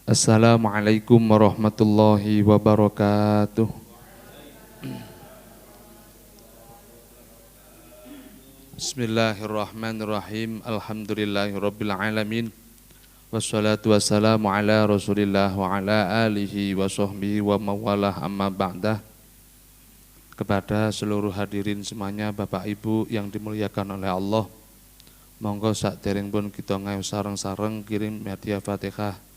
Assalamualaikum warahmatullahi wabarakatuh. Bismillahirrahmanirrahim. Alhamdulillahirabbil alamin. Wassalatu wassalamu ala Rasulillah wa ala alihi wa sahbihi wa mawalah amma ba'dah. Kepada seluruh hadirin semuanya, Bapak Ibu yang dimuliakan oleh Allah, monggo sakderengipun kita ngayo sareng-sareng kirim hadiah Fatihah.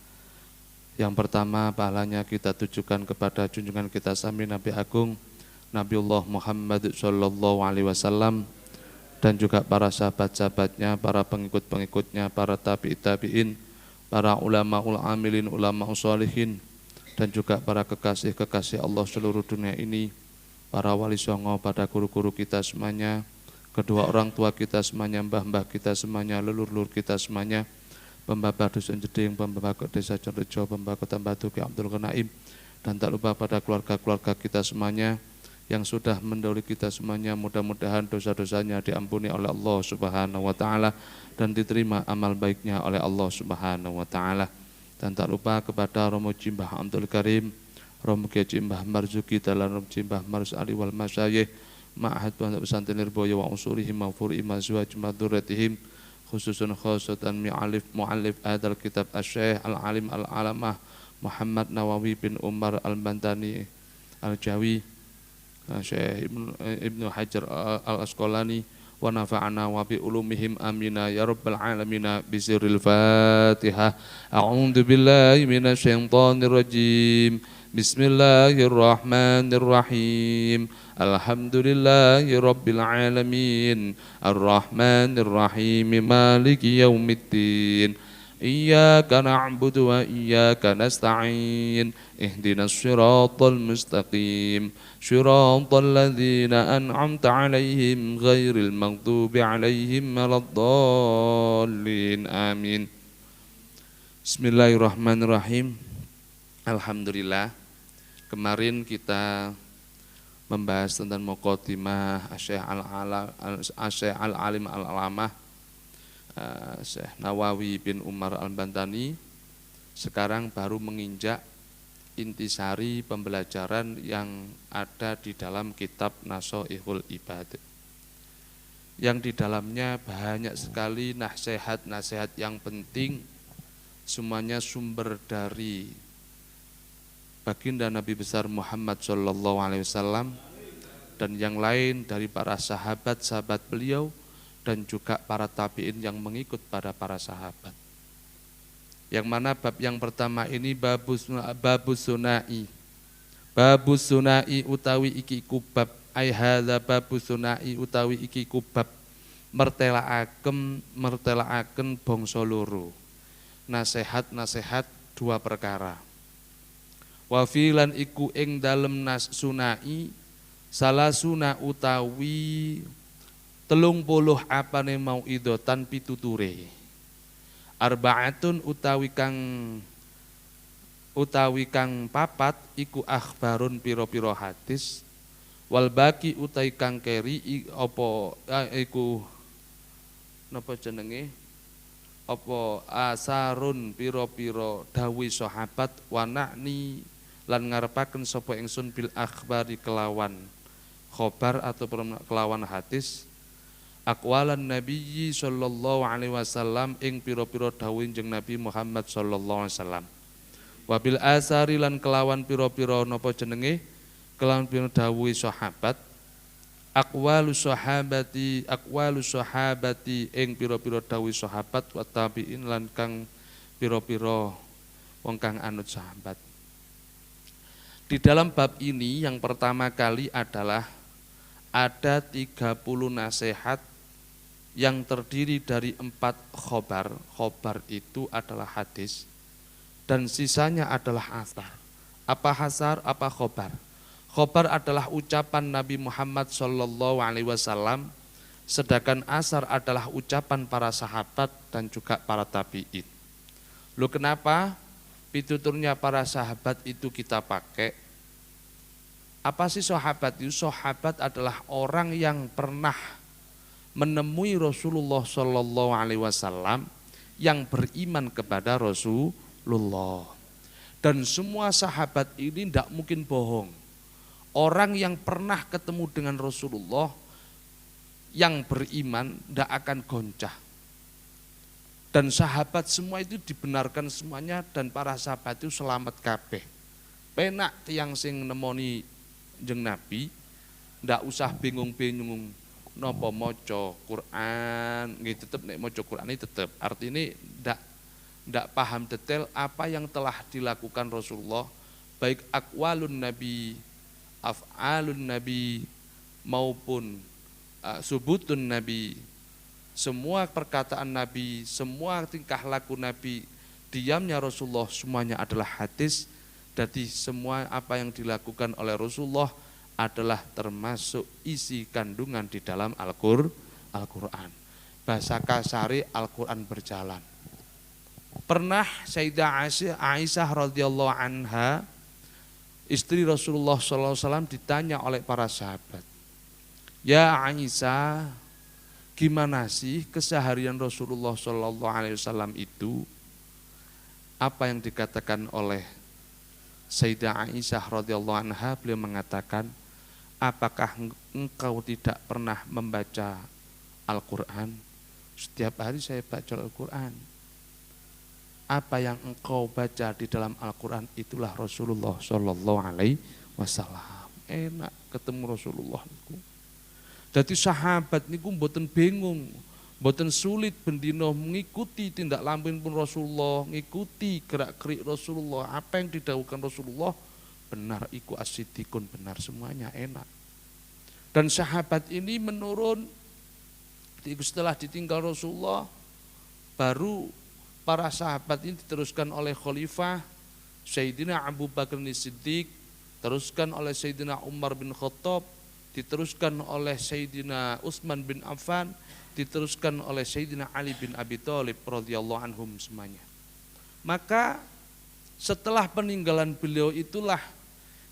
Yang pertama, pahalanya kita tujukan kepada junjungan kita sami Nabi Agung Nabiullah Muhammad sallallahu alaihi wasallam, dan juga para sahabat-sahabatnya, para pengikut-pengikutnya, para tabi'in, para ulama amilin, ulama sholihin, dan juga para kekasih-kekasih Allah seluruh dunia ini, para wali songo, pada guru-guru kita semuanya, kedua orang tua kita semuanya, mbah-mbah kita semuanya, leluhur kita semuanya, pembabah dusun Jeding, pembabah desa Conrejo, pembabah kota Batu, Ki Abdul Ghanaim, dan tak lupa pada keluarga-keluarga kita semuanya yang sudah mendahului kita semuanya. Mudah-mudahan dosa-dosanya diampuni oleh Allah Subhanahu wa taala dan diterima amal baiknya oleh Allah Subhanahu wa taala. Dan tak lupa kepada Romo Jimbah Abdul Karim, Romo Kiai Jimbah Marzuki, dan Romo Jimbah Marus Ali wal Masyayikh, Ma'had Pondok Pesantren Lirboyo wa usulihim mafuri mazwaj madzuratihim, khususun khosatan mu'alif adal kitab Asy-Syaikh Al-Alim Al-Alamah Muhammad Nawawi bin Umar Al-Bantani Al-Jawi, Syekh Ibnu Hajar Al-Asqalani, wa nafa'ana wa bi ulumihim amina ya rabbal alamin. Bisiril Fatihah. A'udzu billahi minasyaitonir rajim. Bismillahirrahmanirrahim. Alhamdulillahi rabbil alamin. Ar-Rahmanir-Rahim. Maliki yaumiddin. Iyyaka na'budu wa iyyaka nasta'in. Ihdinas siratal mustaqim. Siratal ladzina an'amta 'alaihim ghairil maghdubi 'alaihim waladdallin. Amin. Bismillahirrahmanirrahim. Alhamdulillah. Kemarin kita membahas tentang muqaddimah Asy-Syaikh Al-Alim Al-Alamah Syekh Nawawi bin Umar Al-Bantani. Sekarang baru menginjak intisari pembelajaran yang ada di dalam kitab Nasha'ihul Ibad, yang di dalamnya banyak sekali nasihat-nasihat yang penting, semuanya sumber dari baginda Nabi besar Muhammad sallallahu alaihi wasallam dan yang lain dari para sahabat-sahabat beliau dan juga para tabi'in yang mengikut pada para sahabat. Yang mana bab yang pertama ini babus sunai. Babus sunai utawi iki kubab, ai hadza babus sunai utawi iki kubab mertelaaken bangsa loro. Nasihat-nasihat dua perkara. Wa filan iku ing dalem nas sunai salasuna utawi 30 apane mau idotan pituture. Arbaatun utawi kang papat iku akhbarun pira-pira hadis. Wal baki utawi kang keri apa iku napa jenenge? Apa asarun pira-pira dawuh sahabat, wa na'ni lan ngarepaken sapa ingsun bil akhbari kelawan khobar atau kelawan hadis, aqwalan nabiyyi sallallahu alaihi wasallam ing pira-pira dawuh jeneng Nabi Muhammad sallallahu alaihi wasallam. Wabil asari lan kelawan pira-pira napa jenenge, kelawan pira dawuh sahabat, aqwalu sahabati ing pira-pira dawuh sahabat, wa tabi'in lan kang pira-pira wong kang anut sahabat. Di dalam bab ini yang pertama kali adalah ada 30 nasihat yang terdiri dari 4 khobar. Khobar itu adalah hadis dan sisanya adalah asar. Apa hasar, apa khobar? Khobar adalah ucapan Nabi Muhammad sallallahu alaihi wasallam, sedangkan asar adalah ucapan para sahabat dan juga para tabi'in. Loh, kenapa pituturnya para sahabat itu kita pakai? Apa sih sahabat itu? Sahabat adalah orang yang pernah menemui Rasulullah Shallallahu Alaihi Wasallam, yang beriman kepada Rasulullah. Dan semua sahabat ini tidak mungkin bohong. Orang yang pernah ketemu dengan Rasulullah yang beriman tidak akan goncah. Dan sahabat semua itu dibenarkan semuanya dan para sahabat itu selamat kabeh. Penak tiang sing nemoni jeung Nabi, ndak usah bingung-bingung napa maca Quran, nggih tetep nek maca Quran ini tetep. Artinya ndak paham detail apa yang telah dilakukan Rasulullah, baik aqwalun Nabi, af'alun Nabi maupun subutun Nabi. Semua perkataan Nabi, semua tingkah laku Nabi, diamnya Rasulullah semuanya adalah hadis. Jadi semua apa yang dilakukan oleh Rasulullah adalah termasuk isi kandungan di dalam Al-Quran. Bahasa kasari Al-Quran berjalan. Pernah Sayyidah Aisyah radhiyallahu anha, istri Rasulullah SAW, ditanya oleh para sahabat, "Ya Aisyah, gimana sih keseharian Rasulullah SAW itu?" Apa yang dikatakan oleh Sayyidah Aisyah radhiyallahu anha, beliau mengatakan, "Apakah engkau tidak pernah membaca Al-Quran?" "Setiap hari saya baca Al-Quran." "Apa yang engkau baca di dalam Al-Quran itulah Rasulullah Sallallahu Alaihi Wasallam." Enak ketemu Rasulullah. Jadi sahabat niku mboten bingung, mboten sulit bendino mengikuti tindak lampahipun Rasulullah, ngikuti gerak-gerik Rasulullah, apa yang didhawuhkan Rasulullah benar, iku as-siddiqun, benar semuanya, enak. Dan sahabat ini menurun setelah ditinggal Rasulullah, baru para sahabat ini diteruskan oleh Khalifah Sayyidina Abu Bakar As-Siddiq, teruskan oleh Sayyidina Umar bin Khattab, diteruskan oleh Sayyidina Utsman bin Affan, diteruskan oleh Sayyidina Ali bin Abi Thalib radhiyallahu anhum semuanya. Maka setelah peninggalan beliau itulah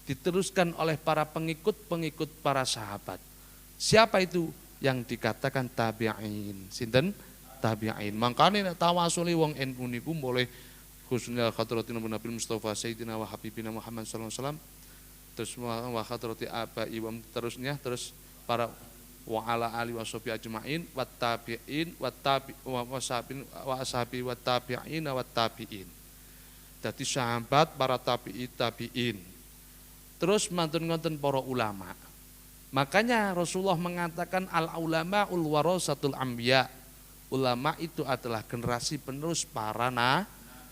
diteruskan oleh para pengikut-pengikut para sahabat. Siapa itu? Yang dikatakan tabi'in. Sinten? Tabi'in. Makanya tawasuli wong NU niku boleh khususnya khadratin Nabi Mustafa Sayyidina wa Habibina Muhammad sallallahu alaihi wasallam, terus wa khadrati abai wa terusnya, terus para wa ala ali washabi ajmain wat tabi'in wat tabi wa ashabi wat tabi'in wat tabi'in. Dadi sahabat, para tabi'in. Terus mantun ngoten para ulama. Makanya Rasulullah mengatakan al ulama ul warasatul anbiya. Ulama itu adalah generasi penerus para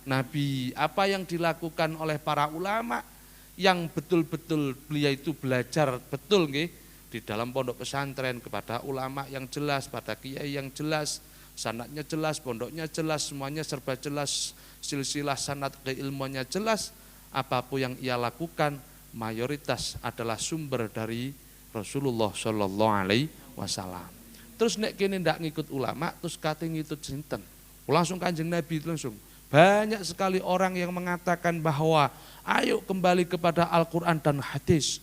nabi. Apa yang dilakukan oleh para ulama yang betul-betul beliau itu belajar betul nggih di dalam pondok pesantren kepada ulama yang jelas, pada kiai yang jelas, sanadnya jelas, pondoknya jelas, semuanya serba jelas, silsilah sanad keilmuannya jelas. Apapun yang ia lakukan mayoritas adalah sumber dari Rasulullah Sallallahu Alaihi Wasallam. Terus nek kene ndak ngikut ulama, terus kate ngikut sinten? Langsung Kanjeng Nabi langsung. Banyak sekali orang yang mengatakan bahwa ayo kembali kepada Al-Quran dan hadis.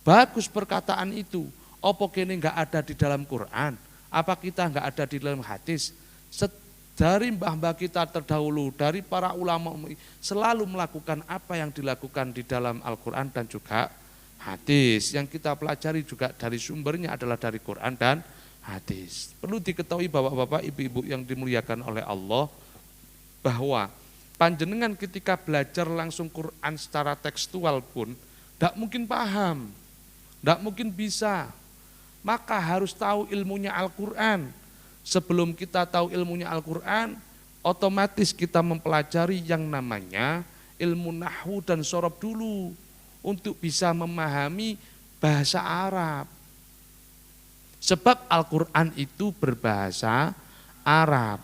Bagus perkataan itu. Apa kene enggak ada di dalam Quran? Apa kita enggak ada di dalam hadis? Dari mbah-mbah kita terdahulu, dari para ulama selalu melakukan apa yang dilakukan di dalam Al-Quran dan juga hadis. Yang kita pelajari juga dari sumbernya adalah dari Quran dan hadis. Perlu diketahui bapak-bapak, ibu-ibu yang dimuliakan oleh Allah, bahwa panjenengan ketika belajar langsung Quran secara tekstual pun tidak mungkin paham, tidak mungkin bisa. Maka harus tahu ilmunya Al-Quran. Sebelum kita tahu ilmunya Al-Quran, otomatis kita mempelajari yang namanya ilmu nahwu dan sorob dulu untuk bisa memahami bahasa Arab. Sebab Al-Quran itu berbahasa Arab.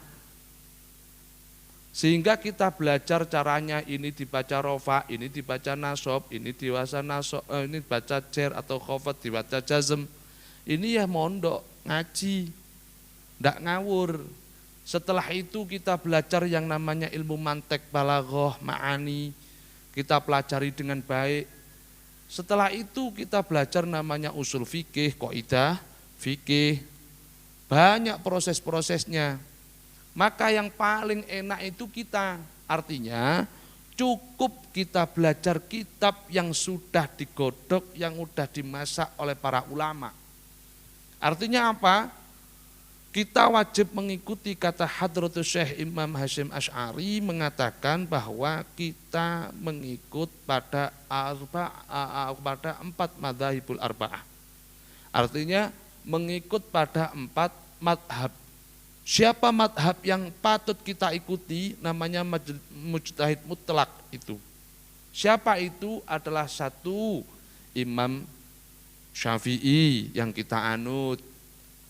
Sehingga kita belajar caranya, ini dibaca rofa, ini dibaca nasob, ini dibaca nasob, ini dibaca jer atau khofat, dibaca jazm. Ini ya mondok, ngaji, ndak ngawur. Setelah itu kita belajar yang namanya ilmu mantek, balaghah, ma'ani. Kita pelajari dengan baik. Setelah itu kita belajar namanya usul fikih, kaidah fikih. Banyak proses-prosesnya. Maka yang paling enak itu kita, artinya Cukup kita belajar kitab yang sudah digodok, yang sudah dimasak oleh para ulama. Artinya apa? Kita wajib mengikuti kata Hadratus Syekh Imam Hasyim Asy'ari mengatakan bahwa kita mengikut pada empat madzhabul arba'ah. Artinya mengikut pada 4 madhab. Siapa madhab yang patut kita ikuti? Namanya mujtahid mutlak itu. Siapa itu? Adalah satu Imam Syafi'i yang kita anut,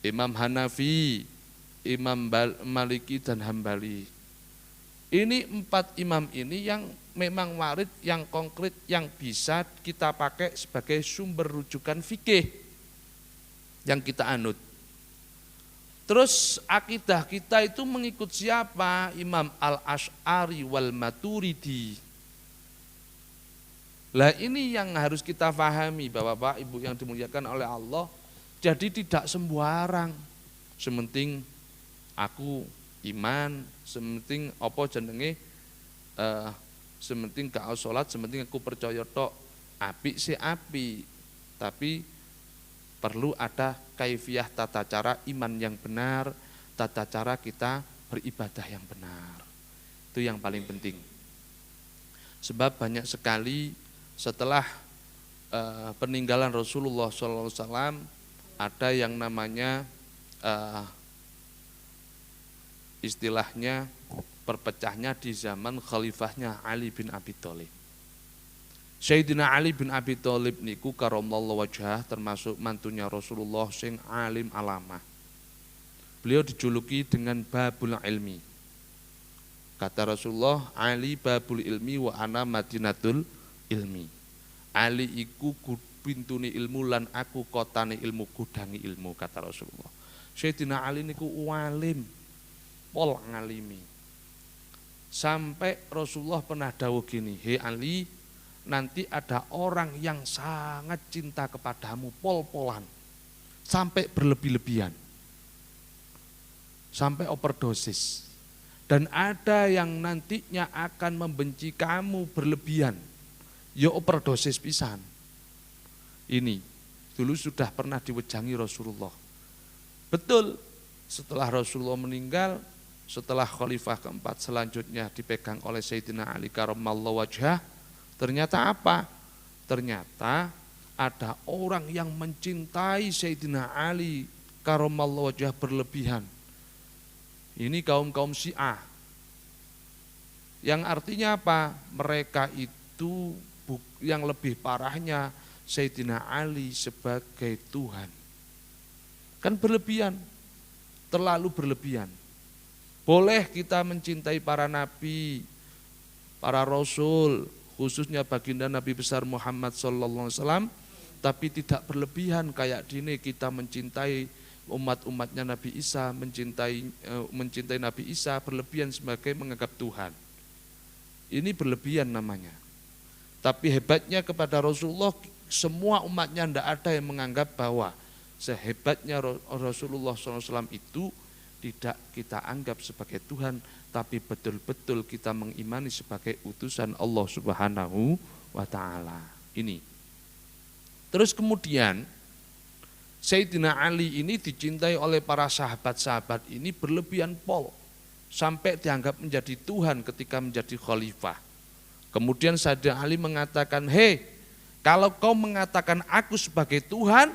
Imam Hanafi, Imam Maliki dan Hambali. Ini 4 imam ini yang memang warid, yang konkret, yang bisa kita pakai sebagai sumber rujukan fikih yang kita anut. Terus akidah kita itu mengikut siapa? Imam Al-Asy'ari wal Maturidi. Lah ini yang harus kita pahami, Bapak Ibu yang dimuliakan oleh Allah. Jadi tidak sembarang. Sementing aku iman, sementing apa jenenge sementing gak salat, sementing aku percaya tok. Apik sih apik. Tapi perlu ada kaifiyah tata cara iman yang benar, tata cara kita beribadah yang benar. Itu yang paling penting. Sebab banyak sekali setelah peninggalan Rasulullah SAW ada yang namanya istilahnya perpecahnya di zaman khalifahnya Ali bin Abi Thalib. Sayyidina Ali bin Abi Thalib niku karamallahu wajhah termasuk mantunya Rasulullah sing alim alamah. Beliau dijuluki dengan babul ilmi. Kata Rasulullah, Ali babul ilmi wa ana madinatul ilmi. Ali iku pintune ilmu lan aku kotane ilmu, gudangi ilmu, kata Rasulullah. Sayyidina Ali niku walim, pol ngalimi. Sampai Rasulullah pernah dawuh gini, "Hei Ali, nanti ada orang yang sangat cinta kepadamu, pol-polan, sampai berlebih-lebihan, sampai overdosis. Dan ada yang nantinya akan membenci kamu berlebihan, ya overdosis pisan." Ini dulu sudah pernah diwejangi Rasulullah. Betul, setelah Rasulullah meninggal, setelah khalifah keempat selanjutnya dipegang oleh Sayyidina Ali karamallahu wajhah, ternyata apa? Ternyata ada orang yang mencintai Sayyidina Ali karamallahu wajhah berlebihan. Ini kaum-kaum Syiah. Yang artinya apa? Mereka itu yang lebih parahnya Sayyidina Ali sebagai Tuhan. Kan berlebihan, terlalu berlebihan. Boleh kita mencintai para nabi, para rasul, khususnya baginda Nabi besar Muhammad SAW, tapi tidak berlebihan kayak dini kita mencintai umat-umatnya Nabi Isa, mencintai Nabi Isa berlebihan sebagai menganggap Tuhan. Ini berlebihan namanya. Tapi hebatnya kepada Rasulullah, semua umatnya tidak ada yang menganggap bahwa sehebatnya Rasulullah SAW itu tidak kita anggap sebagai Tuhan, tapi betul-betul kita mengimani sebagai utusan Allah Subhanahu wa Ta'ala. Ini. Terus kemudian Sayyidina Ali ini dicintai oleh para sahabat-sahabat ini berlebihan pol, sampai dianggap menjadi Tuhan ketika menjadi khalifah. Kemudian Sayyidina Ali mengatakan, "Hei, kalau kau mengatakan aku sebagai Tuhan,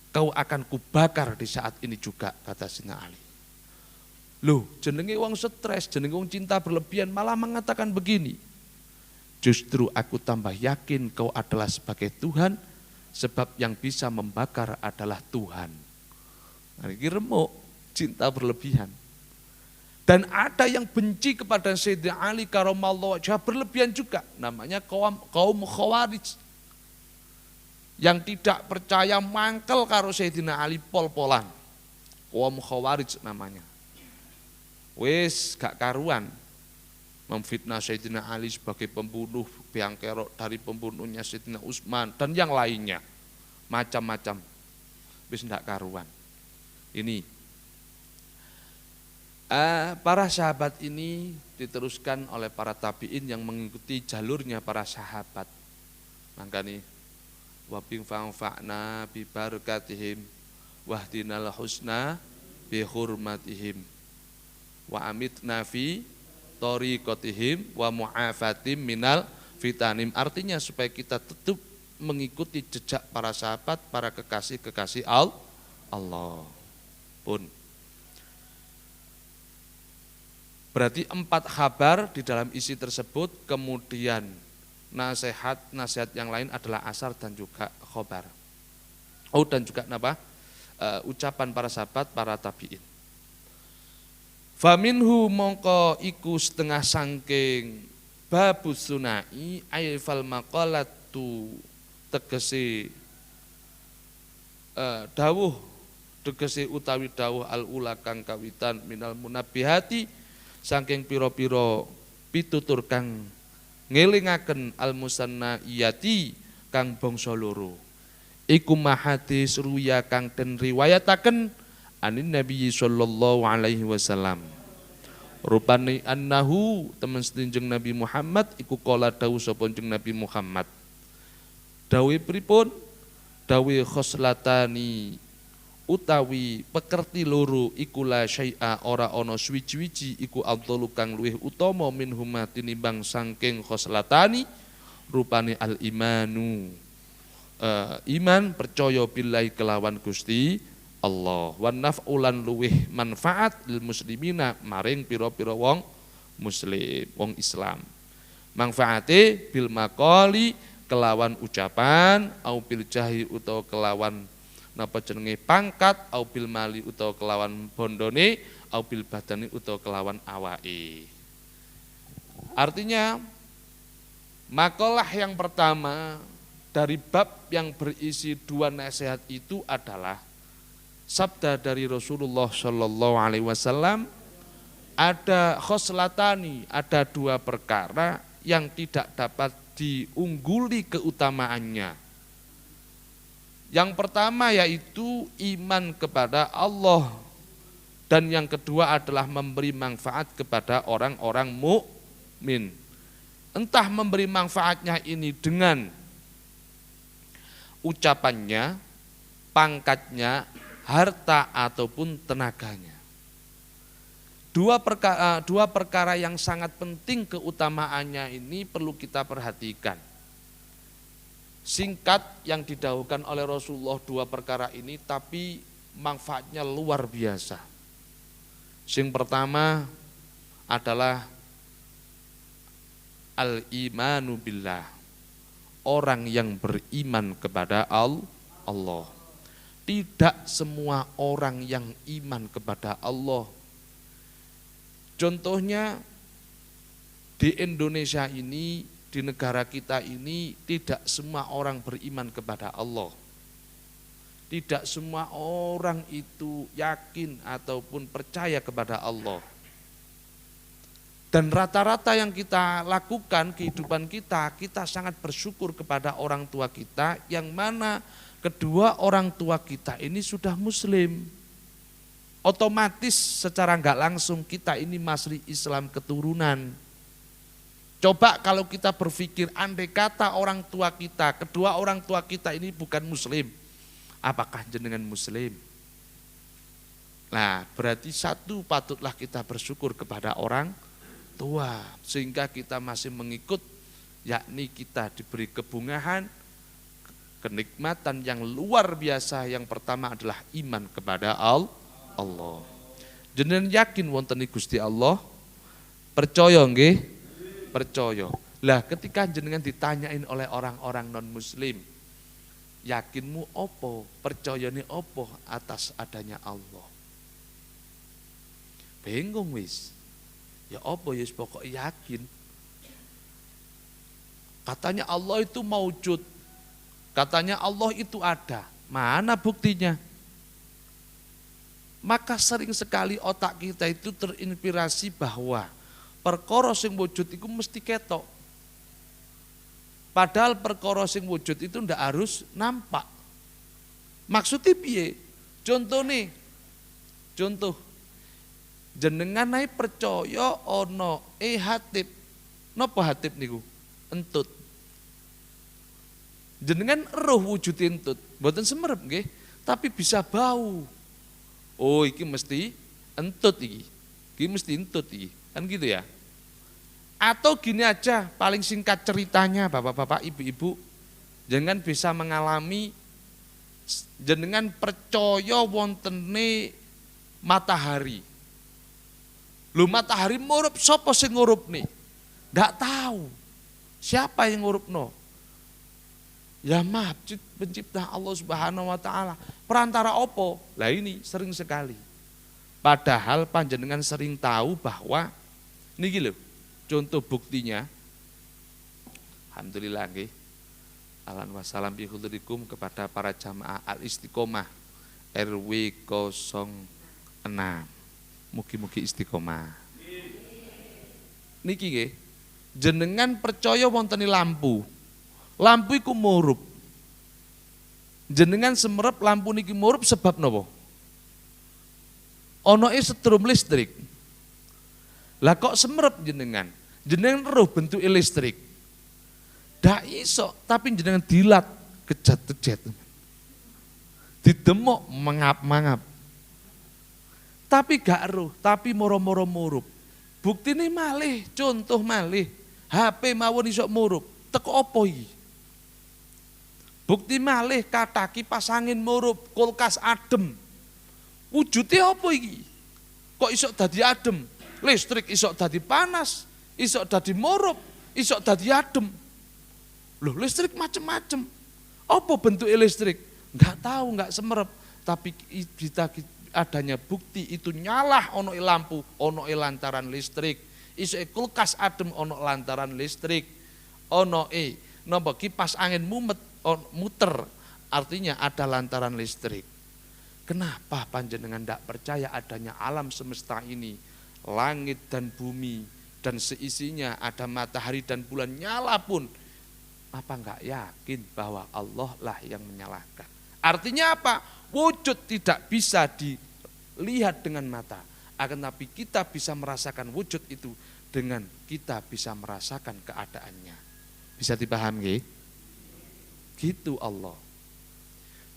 kau akan kubakar di saat ini juga," kata Sayyidina Ali. Loh, jenenge wong stres, jenenge wong cinta berlebihan malah mengatakan begini. "Justru aku tambah yakin kau adalah sebagai Tuhan, sebab yang bisa membakar adalah Tuhan." Ini remuk, cinta berlebihan. Dan ada yang benci kepada Sayyidina Ali karamallahu wajhah berlebihan juga, namanya kaum Khawarij. Yang tidak percaya mangkel karo Sayyidina Ali pol-polan. Kaum Khawarij namanya. Wis gak karuan memfitnah Sayyidina Ali sebagai pembunuh, biang kerok dari pembunuhnya Sayyidina Utsman dan yang lainnya. Macam-macam. Wis ndak karuan. Ini. Para sahabat ini diteruskan oleh para tabi'in yang mengikuti jalurnya para sahabat. Maka nih, wa bi fa'na bi barakatihim wahdinal husna bi hurmatihim wa amitna fi tariqatihim wa mu'afatim minal fitanim. Artinya supaya kita tetap mengikuti jejak para sahabat, para kekasih-kekasih Allah. Pun berarti 4 kabar di dalam isi tersebut, kemudian nasihat yang lain adalah asar dan juga khobar. Dan juga ucapan para sahabat, para tabi'in. Faminhu mongko iku setengah sangking babus sunai aifal maqalatu tegese dawuh tegese utawi dawuh al ula kang kawitan minal munabbihati saking pira-pira pitutur kang ngelingaken al musannaiyati kang bangsa loro iku mahadis ruya kang den riwayataken anin Nabi sallallahu alaihi wasallam rupane annahu temen setinjeng Nabi Muhammad iku kala dawuh sapa jeneng Nabi Muhammad dawuh pripun dawuh khoslatani utawi pekerti loro iku la syai'a ora ana suwiji-wiji iku afdalu kang luwih utama minhuma tinimbang saking khoslatani rupane al imanu iman percaya billahi kelawan Gusti Allah wan naf'ulan luwih manfaat lil muslimina maring pira-pira wong muslim wong Islam manfaate bil maqali kelawan ucapan au bil jahi utawa kelawan napa jenenge pangkat au bil mali utawa kelawan bondone au bil badani utawa kelawan awake. Artinya makalah yang pertama dari bab yang berisi 2 nasihat itu adalah sabda dari Rasulullah Shallallahu Alaihi Wasallam, ada khoslatani, ada 2 perkara yang tidak dapat diungguli keutamaannya. Yang pertama yaitu iman kepada Allah, dan yang kedua adalah memberi manfaat kepada orang-orang mukmin. Entah memberi manfaatnya ini dengan ucapannya, pangkatnya, harta ataupun tenaganya. Dua perkara yang sangat penting keutamaannya ini perlu kita perhatikan. Singkat yang didahulukan oleh Rasulullah 2 perkara ini, tapi manfaatnya luar biasa. Yang pertama adalah al-imanu billah, orang yang beriman kepada Allah. Tidak semua orang yang iman kepada Allah. Contohnya di Indonesia ini, di negara kita ini tidak semua orang beriman kepada Allah. Tidak semua orang itu yakin ataupun percaya kepada Allah. Dan rata-rata yang kita lakukan kehidupan kita sangat bersyukur kepada orang tua kita yang mana kedua orang tua kita ini sudah muslim. Otomatis secara enggak langsung kita ini masih Islam keturunan. Coba kalau kita berpikir andai kata orang tua kita, kedua orang tua kita ini bukan muslim, apakah jenengan muslim? Nah, berarti satu patutlah kita bersyukur kepada orang tua sehingga kita masih mengikut, yakni kita diberi kebungahan, kenikmatan yang luar biasa. Yang pertama adalah iman kepada Allah. Jenengan yakin wonten Gusti Allah? Percaya nggih? Percaya. Lah ketika jenengan ditanyain oleh orang-orang non muslim, yakinmu opo, percayane opo atas adanya Allah? Bingung wis. Ya opo ya pokok yakin. Katanya Allah itu maujud. Katanya Allah itu ada. Mana buktinya? Maka sering sekali otak kita itu terinspirasi bahwa perkara sing wujud itu mesti ketok. Padahal perkara sing wujud itu ndak harus nampak. Maksudnya piye? Contoh, Jenengan naik percaya ana hatib. Napa hatib niku? Entut. Jenengan roh wujud entut, mboten semerep nggih, tapi bisa bau. Oh, iki mesti entut iki. Iki mesti entut iki. Kan gitu ya. Atau gini aja, paling singkat ceritanya Bapak-bapak, Ibu-ibu, jenengan bisa mengalami jenengan percaya wontene matahari. Lho matahari ngurup, sapa sing ngurupne? Ndak tahu. Siapa yang ngurupno? Ya Maha Pencipta Allah Subhanahu wa taala. Perantara opo? Lah ini sering sekali. Padahal panjenengan sering tahu bahwa niki lho, contoh buktinya. Alhamdulillah nggih. Ahlan wa salam bi hudurikum kepada para jamaah Al-Istiqomah RW 06. Mugi-mugi istiqomah. Niki nggih. Jenengan percaya wonten lampu. Lampu iku murup. Jenengan semerep lampu niki murup sebab napa? Ana setrum listrik. Lah kok semerep jenengan? Jenengan roh bentuk listrik. Dak iso, tapi jenengan dilat kejet-kejet. Didemok mangap-mangap. Tapi gak roh, tapi moro-moro murup. Buktine malih, contoh malih, HP mawon iso murup. Teko apa iki? Bukti malih kathah kipas angin murup, kulkas adem. Wujude apa iki? Kok iso dadi adem? Listrik iso dadi panas, iso dadi murup, iso dadi adem. Loh, listrik macem-macem. Apa bentuk listrik? Enggak tahu, enggak semerep. Tapi kita adanya bukti itu nyalah ono lampu, ono lantaran listrik. Iso kulkas adem ono lantaran listrik. Ono napa kipas angin muter, artinya ada lantaran listrik. Kenapa panjenengan tidak percaya adanya alam semesta ini, langit dan bumi dan seisinya, ada matahari dan bulan nyala pun, apa enggak yakin bahwa Allah lah yang menyalakan? Artinya apa? Wujud tidak bisa dilihat dengan mata, akan tapi kita bisa merasakan wujud itu dengan kita bisa merasakan keadaannya. Bisa dipahami? Gitu Allah.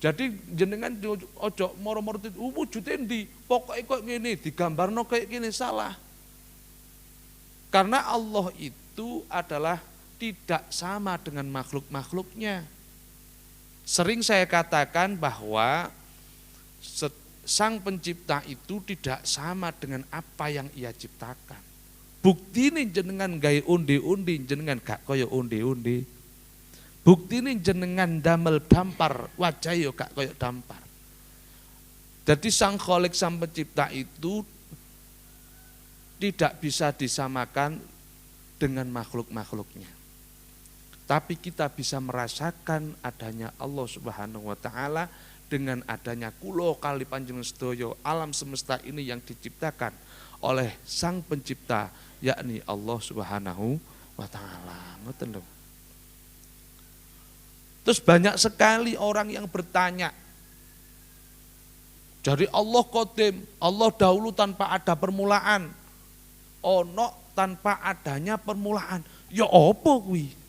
Jadi jenengan ojo moro-moro wujudnya di pokoknya kok gini, digambarno kayak gini, salah. Karena Allah itu adalah tidak sama dengan makhluk-makhluknya. Sering saya katakan bahwa Sang Pencipta itu tidak sama dengan apa yang Ia ciptakan. Bukti ini jenengan gawe undi-undi, jenengan gak kaya undi-undi. Bukti ini jenengan damel dampar, wajah yo gak kaya dampar. Jadi Sang Kholik, Sang Pencipta itu tidak bisa disamakan dengan makhluk-makhluknya. Tapi kita bisa merasakan adanya Allah Subhanahu wa taala dengan adanya kula kali panjenengan sedaya, alam semesta ini yang diciptakan oleh Sang Pencipta, yakni Allah Subhanahu wa taala. Ngoten lho. Terus banyak sekali orang yang bertanya, jadi Allah qadim, Allah dahulu tanpa ada permulaan, ono tanpa adanya permulaan. Ya apa kuwi?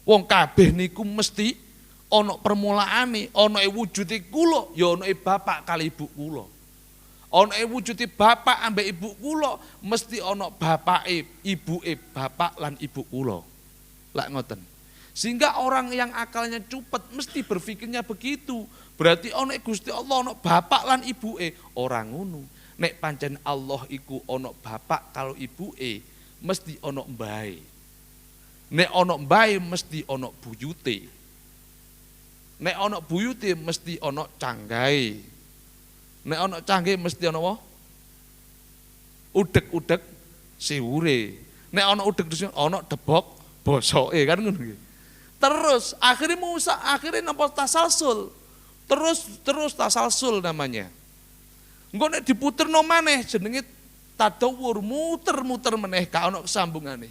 Wong kabeh niku mesti ono permulaane, ono wujude kula, ya ono bapak kali ibu kula. Ono wujude bapak ambek ibu kula, mesti ono bapake, ibuke bapak lan ibu kula. Lak ngoten. Sehingga orang yang akalnya cupet mesti berpikirnya begitu. Berarti ono Gusti Allah ono bapak lan ibuke, ora ngono. Nek pancen Allah iku ono bapak kalau ibuke, mesti ono mbahe. Nek ono mbahe mesti ono buyute. Nek ono buyute mesti ono canggahe. Nek ono canggahe mesti ono apa? Udek-udek siwure. Nek ono udek ono debok bosoke, kan ngono. Terus akhirnya napa tasalsul. Terus tasalsul namanya. Engko nek diputerno maneh jenenge tadawur, muter-muter meneh ka ono kesambungane.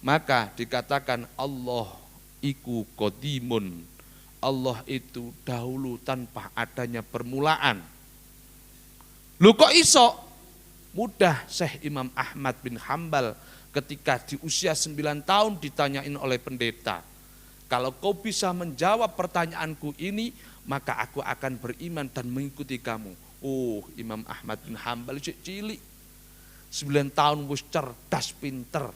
Maka dikatakan Allah iku qadimun. Allah itu dahulu tanpa adanya permulaan. Lho kok iso? Mudah Syekh Imam Ahmad bin Hambal ketika di usia 9 tahun ditanyain oleh pendeta, kalau kau bisa menjawab pertanyaanku ini, maka aku akan beriman dan mengikuti kamu. Oh, Imam Ahmad bin Hambal cilik, 9 tahun wis cerdas pinter.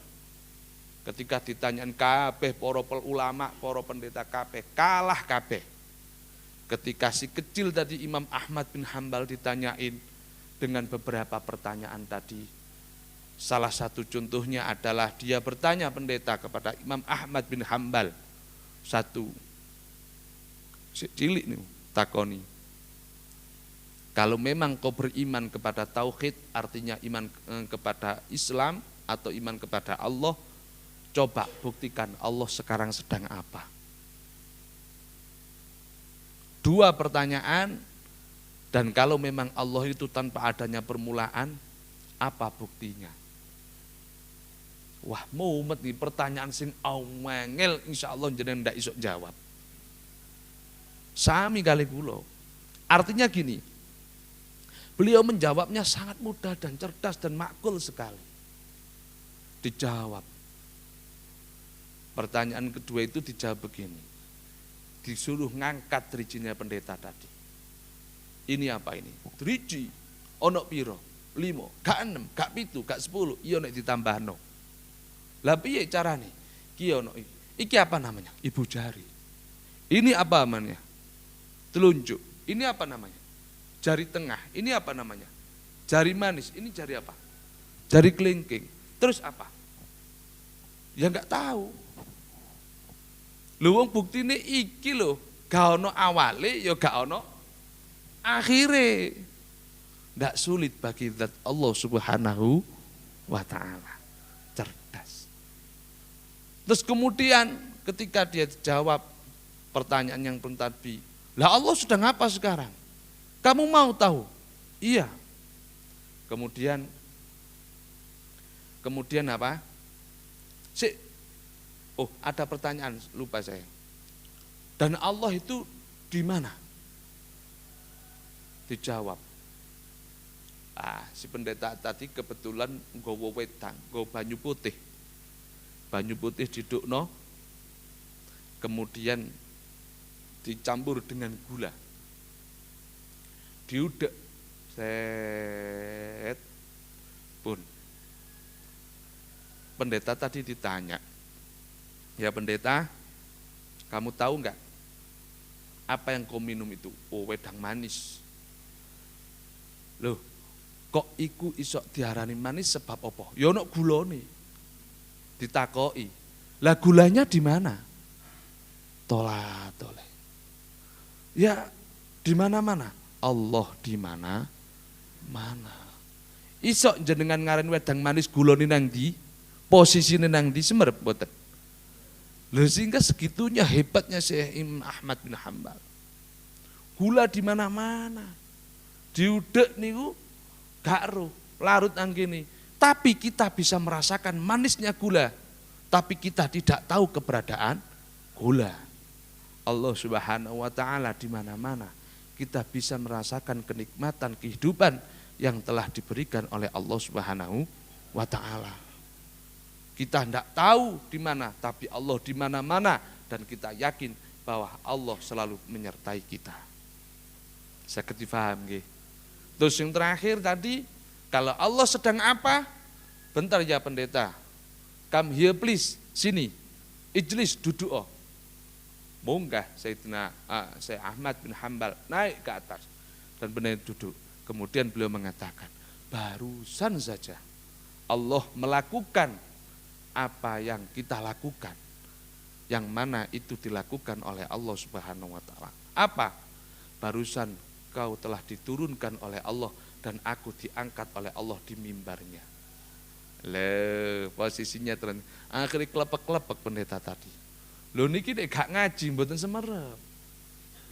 Ketika ditanyain kabeh para ulama, para pendeta kabeh, kalah kabeh. Ketika si kecil tadi Imam Ahmad bin Hambal ditanyain dengan beberapa pertanyaan tadi. Salah satu contohnya adalah dia bertanya pendeta kepada Imam Ahmad bin Hambal. Satu, si cilik nih takoni. Kalau memang kau beriman kepada tauhid, artinya iman kepada Islam atau iman kepada Allah, coba buktikan Allah sekarang sedang apa. 2 pertanyaan, dan kalau memang Allah itu tanpa adanya permulaan, apa buktinya? Wah, mumet nih pertanyaan sing awangel, insyaallah jenengan ndak iso jawab. Sami kali kula. Artinya gini, beliau menjawabnya sangat mudah dan cerdas dan makul sekali. Dijawab. Pertanyaan kedua itu dijawab begini. Disuruh ngangkat drijinya pendeta tadi. Ini apa ini? Driji, ono piro? 5, gak 6, gak 7, gak 10, iya nek ditambahno. Lah piye carane? Ki ono iki apa namanya? Ibu jari. Ini apa namanya? Telunjuk. Ini apa namanya? Jari tengah. Ini apa namanya? Jari manis. Ini jari apa? Jari kelingking. Terus apa? Ya enggak tahu. Lho wong buktine iki lho, gak ono awale ya gak ono akhire. Ndak sulit bagi zat Allah Subhanahu wa taala. Cerdas. Terus kemudian ketika dia jawab pertanyaan yang tadi, lah Allah sedang apa sekarang? Kamu mau tahu? Iya. Kemudian apa? Ada pertanyaan, lupa saya. Dan Allah itu di mana? Dijawab. Si pendeta tadi kebetulan nggawa wedang, nggawa banyu putih. Banyu putih didukno, kemudian dicampur dengan gula. Diudek, set, pun. Pendeta tadi ditanya, ya pendeta, kamu tahu enggak apa yang kau minum itu? Oh, wedang manis. Loh, kok iku iso diarani manis sebab apa? Ya ono gulane. Ditakoki. Lah gulanya di mana? Tole. Ya di mana-mana. Allah di mana-mana. Iso jenengan ngaran wedang manis gulane nang ndi? Posisine nang ndi semerep mboten? Lho sehingga segitunya hebatnya Syekh Imam Ahmad bin Hambal. Gula di mana-mana. Diudek niku gak ero, larut nang kene. Tapi kita bisa merasakan manisnya gula, tapi kita tidak tahu keberadaan gula. Allah Subhanahu wa taala di mana-mana. Kita bisa merasakan kenikmatan kehidupan yang telah diberikan oleh Allah Subhanahu wa taala. Kita tidak tahu di mana, tapi Allah di mana-mana, dan kita yakin bahwa Allah selalu menyertai kita. Saya difaham nggih. Terus yang terakhir tadi, kalau Allah sedang apa? Bentar ya pendeta. Come here please, sini. Ijlis, duduk. Munggah Sayyidina Syekh Ahmad bin Hambal naik ke atas dan benar duduk. Kemudian beliau mengatakan, barusan saja Allah melakukan apa yang kita lakukan, yang mana itu dilakukan oleh Allah Subhanahu wa taala. Apa? Barusan kau telah diturunkan oleh Allah dan aku diangkat oleh Allah di mimbarnya. Posisinya akhirnya kelepek-kelepek pendeta tadi. Lho niki nek gak ngaji mboten semerep.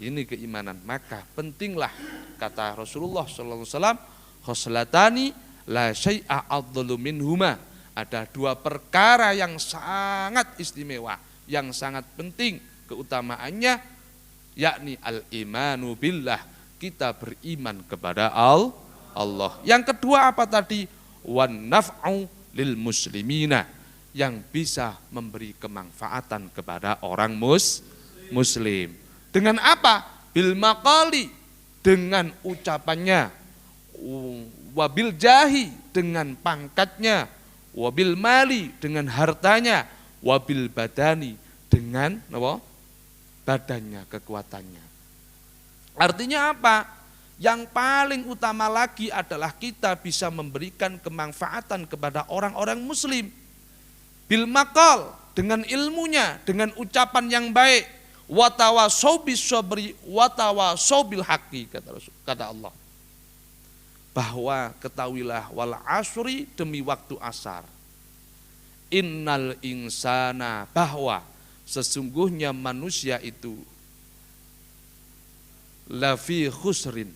Ini keimanan. Maka pentinglah kata Rasulullah sallallahu alaihi wasallam, khoslatani la syai'a afdalu minhuma. Ada 2 perkara yang sangat istimewa, yang sangat penting keutamaannya, yakni al-imanu billah, kita beriman kepada Allah. Yang kedua apa tadi? wan naf'u lil muslimina, yang bisa memberi kemanfaatan kepada orang muslim. Dengan apa? Bil maqali, dengan ucapannya, wabil jahi, dengan pangkatnya, wabil mali, dengan hartanya, wabil badani, dengan apa? Badannya, kekuatannya. Artinya apa? Yang paling utama lagi adalah kita bisa memberikan kemanfaatan kepada orang-orang muslim. Bil maqal, dengan ilmunya, dengan ucapan yang baik. Watawasau bis sabri watawasau bil haqqi, kata Allah. Bahwa ketahuilah wal asri, demi waktu asar. Innal insana, bahwa sesungguhnya manusia itu lafi khusrin,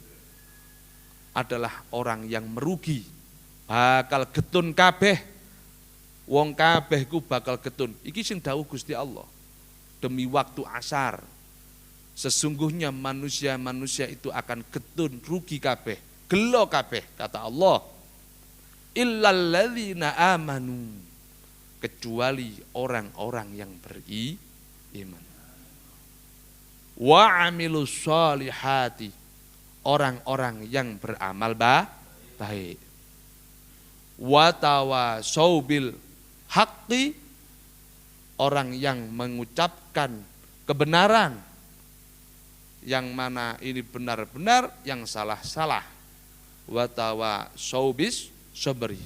adalah orang yang merugi, bakal getun kabeh, wong kabeh ku bakal getun. Iki sing dawuh Gusti Allah, demi waktu asar sesungguhnya manusia itu akan getun, rugi kabeh, gelo kabeh, kata Allah. Illal ladzina amanu, kecuali orang-orang yang beriman. Wa amilus sholihati, orang-orang yang beramal baik. Wa tawasau bil haqqi, orang yang mengucapkan kebenaran, yang mana ini benar-benar, yang salah-salah. Wa tawasau bis sabri,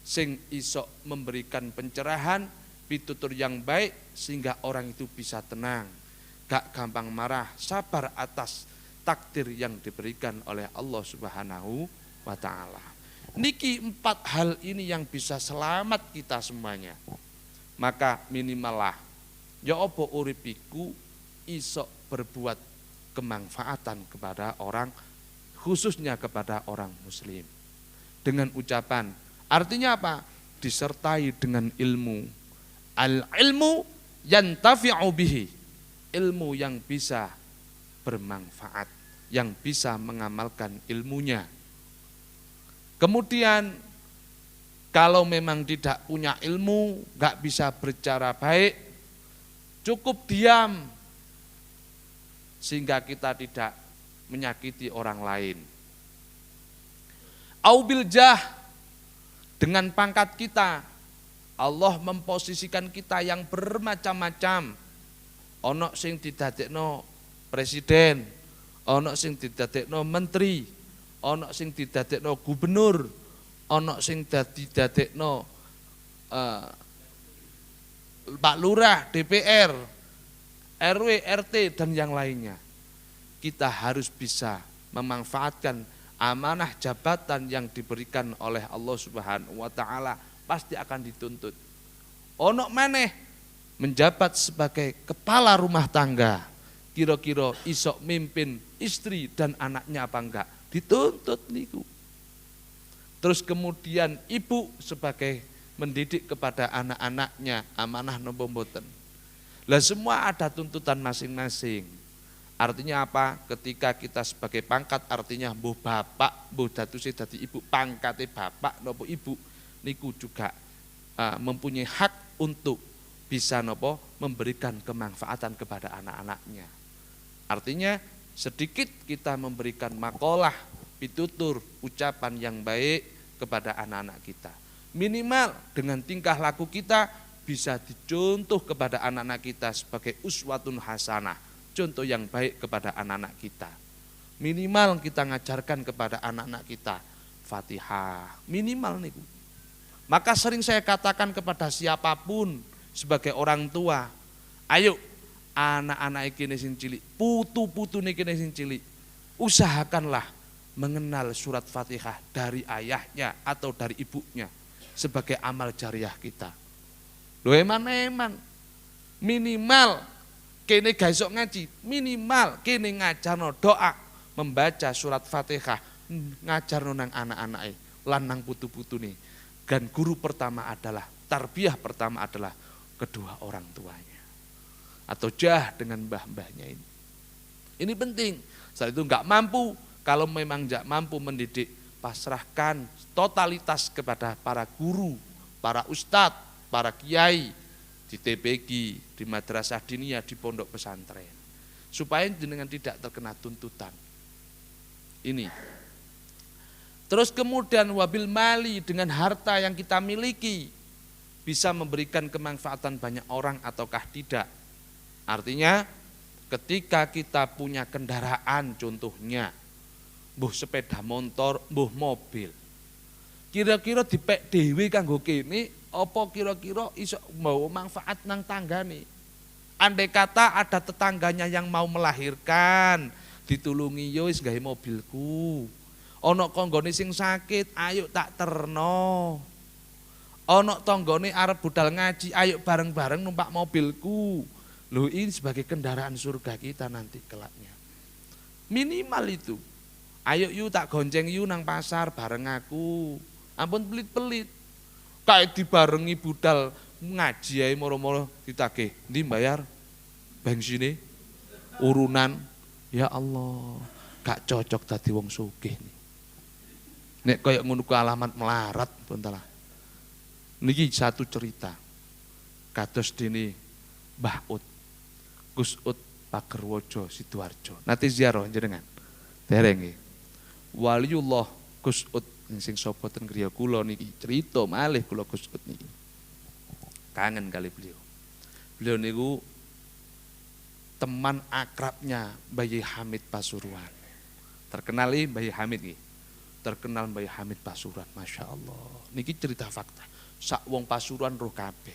sing iso memberikan pencerahan, pitutur yang baik, sehingga orang itu bisa tenang, gak gampang marah, sabar atas takdir yang diberikan oleh Allah Subhanahu wa ta'ala. Niki 4 hal ini yang bisa selamat kita semuanya. Maka minimalah ya apa uripiku iso berbuat kemanfaatan kepada orang, khususnya kepada orang muslim. Dengan ucapan, artinya apa? Disertai dengan ilmu. Al-ilmu yantafi'u bihi, ilmu yang bisa bermanfaat, yang bisa mengamalkan ilmunya. Kemudian kalau memang tidak punya ilmu, gak bisa berbicara baik, cukup diam sehingga kita tidak menyakiti orang lain. Aubil jah, dengan pangkat kita Allah memposisikan kita yang bermacam-macam. Ono sing didadekno presiden, ono sing didadekno menteri, ono sing didadekno gubernur, ono sing didadekno Pak Lurah, DPR, RW, RT dan yang lainnya. Kita harus bisa memanfaatkan amanah jabatan yang diberikan oleh Allah Subhanahu wa ta'ala, pasti akan dituntut. Ono maneh menjabat sebagai kepala rumah tangga, kira-kira isok mimpin istri dan anaknya apa enggak, dituntut niku. Terus kemudian ibu sebagai mendidik kepada anak-anaknya, amanah napa mboten. Lah semua ada tuntutan masing-masing. Artinya apa? Ketika kita sebagai pangkat, artinya mbuh bapak, mbuh datuse dadi ibu, pangkate bapak napa ibu niku juga mempunyai hak untuk bisa napa memberikan kemanfaatan kepada anak-anaknya. Artinya sedikit kita memberikan makalah, pitutur, ucapan yang baik kepada anak-anak kita. Minimal dengan tingkah laku kita bisa dicontoh kepada anak-anak kita sebagai uswatun hasanah, contoh yang baik kepada anak-anak kita. Minimal kita ngajarkan kepada anak-anak kita Fatihah, minimal niku. Maka sering saya katakan kepada siapapun sebagai orang tua, ayo anak-anak iki sing cilik, putu-putu niki sing cilik, usahakanlah mengenal surat Fatihah dari ayahnya atau dari ibunya sebagai amal jariah kita. Lho eman minimal kene gak iso ngaji, minimal kene ngajarno doa, membaca surat Fatihah, ngajarno nang anak-anake lan nang putu-putune. Dan guru pertama adalah, tarbiyah pertama adalah kedua orang tuanya. Atau jah dengan mbah-mbahnya ini. Ini penting. Saat itu enggak mampu, kalau memang enggak mampu mendidik pasrahkan totalitas kepada para guru, para ustadz, para kiai di TPG, di madrasah diniyah, di pondok pesantren. Supaya jenengan tidak terkena tuntutan. Ini. Terus kemudian wabil mali, dengan harta yang kita miliki bisa memberikan kemanfaatan banyak orang ataukah tidak. Artinya ketika kita punya kendaraan, contohnya mbuh sepeda motor, mbuh mobil, kira-kira dipek dhewe kanggo kene apa kira-kira iso mau manfaat nang tanggane. Andai kata ada tetangganya yang mau melahirkan, ditulungi yo wis gawe mobilku. Ana kanggone sing sakit, ayo tak terno. Ana tanggane arep budal ngaji, ayo bareng-bareng numpak mobilku. Loh, ini sebagai kendaraan surga kita nanti kelaknya. Minimal itu. Ayo yu tak gonceng yu nang pasar bareng aku. Ampun pelit-pelit. Kayak dibarengi budal ngaji ae moro-moro ditagih. Ndi bayar? Bensine urunan. Ya Allah, gak cocok dadi wong sugih. Nek kaya ngono ku alamat melarat puntalah. Niki satu cerita. Kados dene Mbah Ut, Gus Ut Pagerwojo Sidoarjo. Nate ziarah jenengan. Dereng nggih. Waliullah Gus Ut sing sapa ten griya kula niki cerita malih kula Gus Ut niki. Kangen kali beliau. Beliau niku teman akrabnya Bayi Hamid Pasuruan. Terkenal Bayi Hamid nggih. Terkenal Bayi Hamid Pasuruan, Masya Allah. Niki cerita fakta. Sak wong Pasuruan roh kabeh.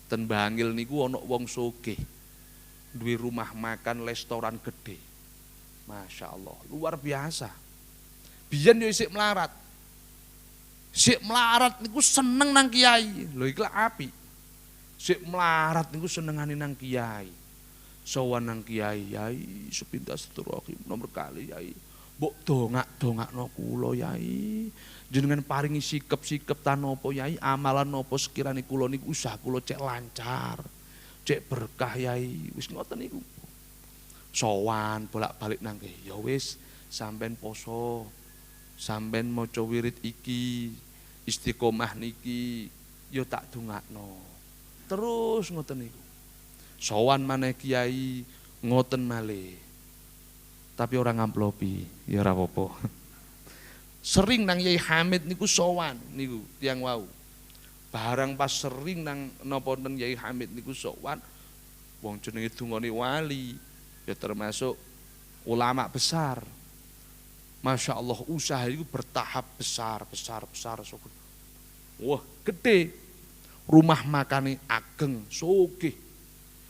Ten Bangil niku ana wong sugih. Duwe rumah makan restoran gede. Masya Allah, luar biasa. Biyen yo isik melarat. Sik melarat niku seneng nang kiai. Lho iki api. Sik melarat niku senengane nang kiai. Sowan nang kiai, yai sepintas seturoki nomor kali yai. Mbok dongak-dongakno kula yai. Jenengan paringi sikep-sikep ta napa yai, amalan napa sekirane kula niku usaha kula cek lancar. Cek berkah yai, wis ngoten niku. Sowan bolak-balik nang ya wis sampean poso. Sampean maca wirid iki, istiqomah niki ya tak dongakno. Terus ngoten niku. Sowan maneh kiai ngoten malih. Tapi orang ngamplopi, ya ora apa-apa. Sering nang Yai Hamid niku sowan niku tiyang wau. Barang pas sering nang napa ten Yai Hamid niku sowan, wong jenenge dungane wali, ya termasuk ulama besar. Masya Allah, usaha itu bertahap besar. Wah, gede. Rumah makane ageng, sugih.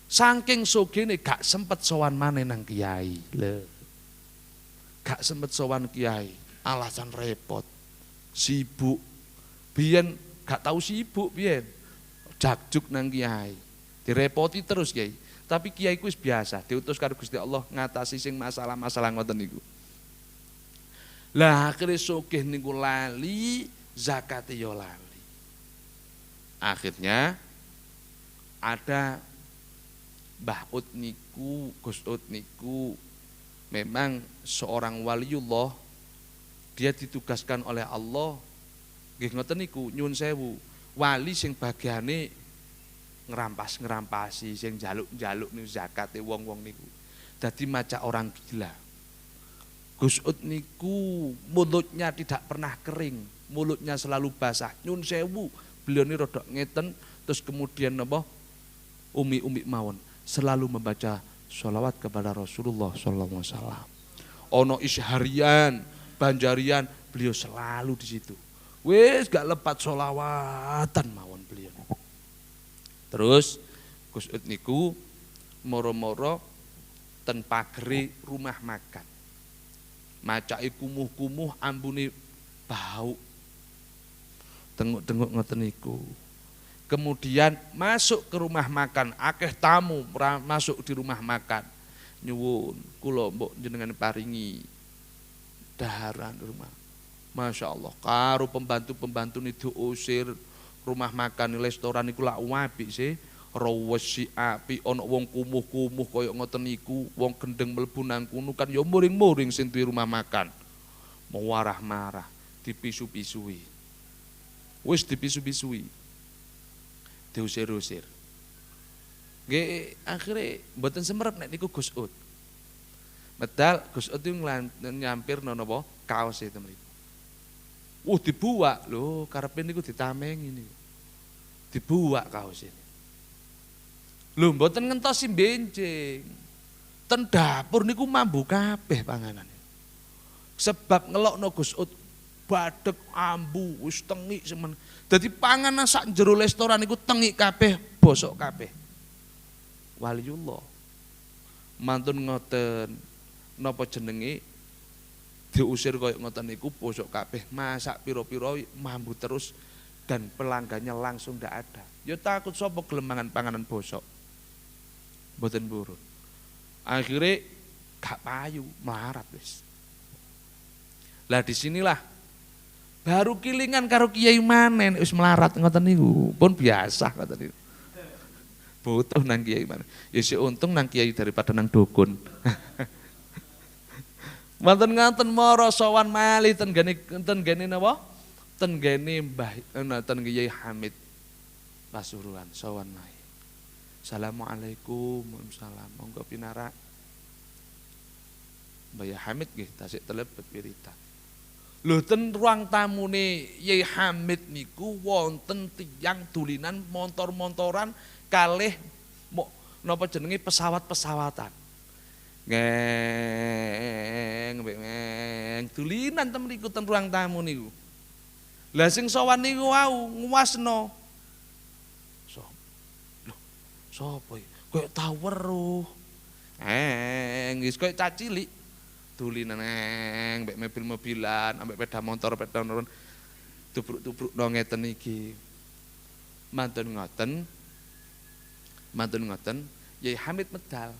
Saking sugihne gak sempet sowan maneh nang kiai. Lho. Gak sempet sowan kiai, alasan repot, sibuk. Biyen gak tahu sibuk biyen. Jakjuk nang kiai. Direpoti terus kiai. Tapi kiai ku wis biasa, diutus karo Gusti Allah ngatasi sing masalah-masalah ngoten niku. Lah akhire sugih niku lali, zakate yo lali. Akhirnya ada Mbah Ut niku, Gus Ut niku memang seorang waliullah, dia ditugaskan oleh Allah nggih ngoten niku nyuwun sewu, wali sing bagiane ngerampasi sing njaluk-njaluk niku zakate wong-wong niku. Dadi maca orang gila. Gus Ut niku mulutnya tidak pernah kering, mulutnya selalu basah. Nyuwun sewu, beliau ini rodok ngeten terus kemudian napa umi-umi mawon selalu membaca sholawat kepada Rasulullah sallallahu alaihi wasallam. Ono isyharian, banjarian, beliau selalu di situ. Wis gak lepat sholawatan mawon beliau. Terus Gus Ut niku moro-moro ten pageri rumah makan. Macake kumuh-kumuh ambune bau. Tengok-tengok ngoten niku. Kemudian masuk ke rumah makan, akeh tamu masuk di rumah makan. Nyuwun kula mbok jenengan paringi daharan rumah. Masya Allah, karo pembantu-pembantu niku diusir rumah makan restoran niku lak apik sih. Rawesi api, ana wong kumuh-kumuh kaya ngoten niku, wong gendeng mlebu nang kono kan ya muring-muring sing duwe rumah makan. Mewarah-marah. dipisu-pisui. Wis dipisu-pisui. Diusir-usir. Nggih akhire mboten semerep nek niku Gus Ud. Medal Gus Ud itu nyampirno napa kaos itu mriku. Dibuak lho, karepe niku ditamengi niku. Dibuak kaos ini. Lho mboten ngentosi benjing. Ten dapur niku mambu kabeh panganan. Sebab ngelokno Gus Ud badhek ambu wis tengik semen. Dadi panganan sak jero restoran niku tengik kabeh, bosok kabeh. Waliullah. Mantun ngoten napa jenenge diusir koyo ngoten niku bosok kabeh, masak pira-pira mambu terus dan pelanggannya langsung ndak ada. Ya takut sapa gelem mangan panganan bosok. Mboten purun. Akhirnya gak payu, melarat wis. Lah disinilah baru kilingan karo kiai manen wis melarat ngoten niku, pun biasa ngoten niku. Butuh nang kiai manen. Ya sik untung nang kiai daripada nang dukun. Mboten mara sowan malih ten gene napa? Ten gene Mbah ten Kiai Hamid Pasuruan sowan malih. Assalamualaikum, waalaikumsalam. Monggo pinarak. Mbah Hamid nggih tasik telebet wiritan. Lho ten ruang tamune Yai Hamid niku wonten tiyang dulinan montor-montoran kalih napa jenenge pesawat-pesawatan. Ngeng dulinan ten mriku ten ruang tamu niku. Lah sing sowan niku wau nguwasno. Sopo iki? Kayak tau weruh. Wis koyo cacilik. Dulinan mbek mobil-mobilan, ambek sepeda motor tubruk-tubruk no ngeten iki. Mantun ngoten, Yai Hamid medal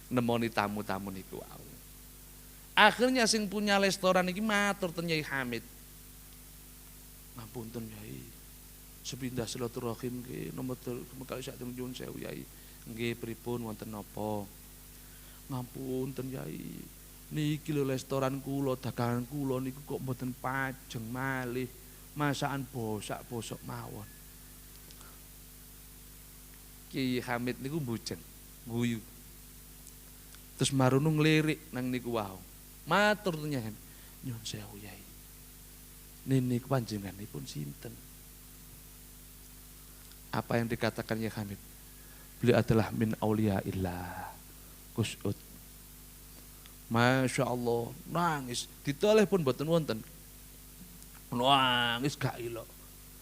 nemoni tamu-tamu niku wau. Akhirnya sing punya restoran iki matur ten Yai Hamid. Ngapunten Yai. Sepindah silaturahim nggih nomor kali sak nyuwun sewu Yai. Nggih pripun wonten napa? Ngapunten Yai. Niki lho restoran kula, dagangan kula niku kok mboten pajeng malih. Masakan bosok mawon. Ki Hamid niku mbujeng, guyu. Terus marunu nglirik nang niku wau. Matur nyuwun sewu Yai. Niku panjenenganipun sinten? Apa yang dikatakan Yai Hamid? Beliau adalah min auliyaillah. Gus Ud. Masya Allah, nangis. Ditoleh pun mboten wonten. Nangis gak ilok.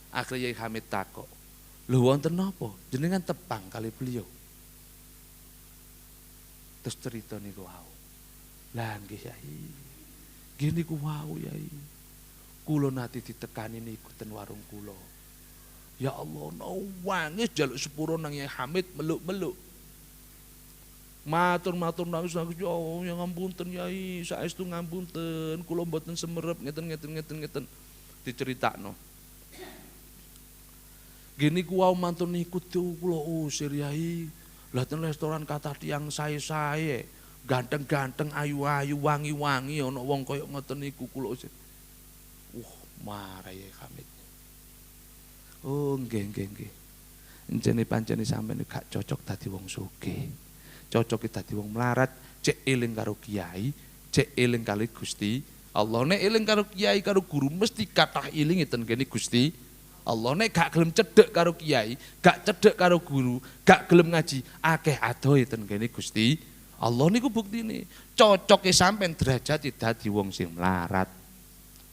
Akhirnya Yai Hamid takok. Lho wonten napa? Jenengan tepang kali beliau. Terus cerita niku wau. Lah nggih Yai. Nggih niku wau Yai. Kula nate ditekani niku ten warung kula. Ya Allah, nangis jaluk sepuro nang Yai Hamid meluk-meluk. Matur nangis ya Allah, ya ngampunten Yai, saestu ngampunten, kula mboten semerep ngeten. Diceritakno. Gini ku wau mantun niku kula usir Yai. Lah ten restoran kathah tiyang sae-sae, ganteng-ganteng, ayu-ayu, wangi-wangi ana wong kaya ngoten niku kula usir. Marah Yai Hamid. Oh nggih. Encene pancene sampeyan gak cocok dadi wong sugih. Cocok dadi wong melarat, cek eling karo kiai, cek eling kali Gusti Allah. Nek eling karo kiai karo guru mesti kathah ilingi ten kene Gusti Allah. Nek gak gelem cedhek karo kiai, gak cedhek karo guru, gak gelem ngaji, akeh adohe ten kene Gusti Allah niku buktine. Cocoke sampean derajat dadi wong sing melarat.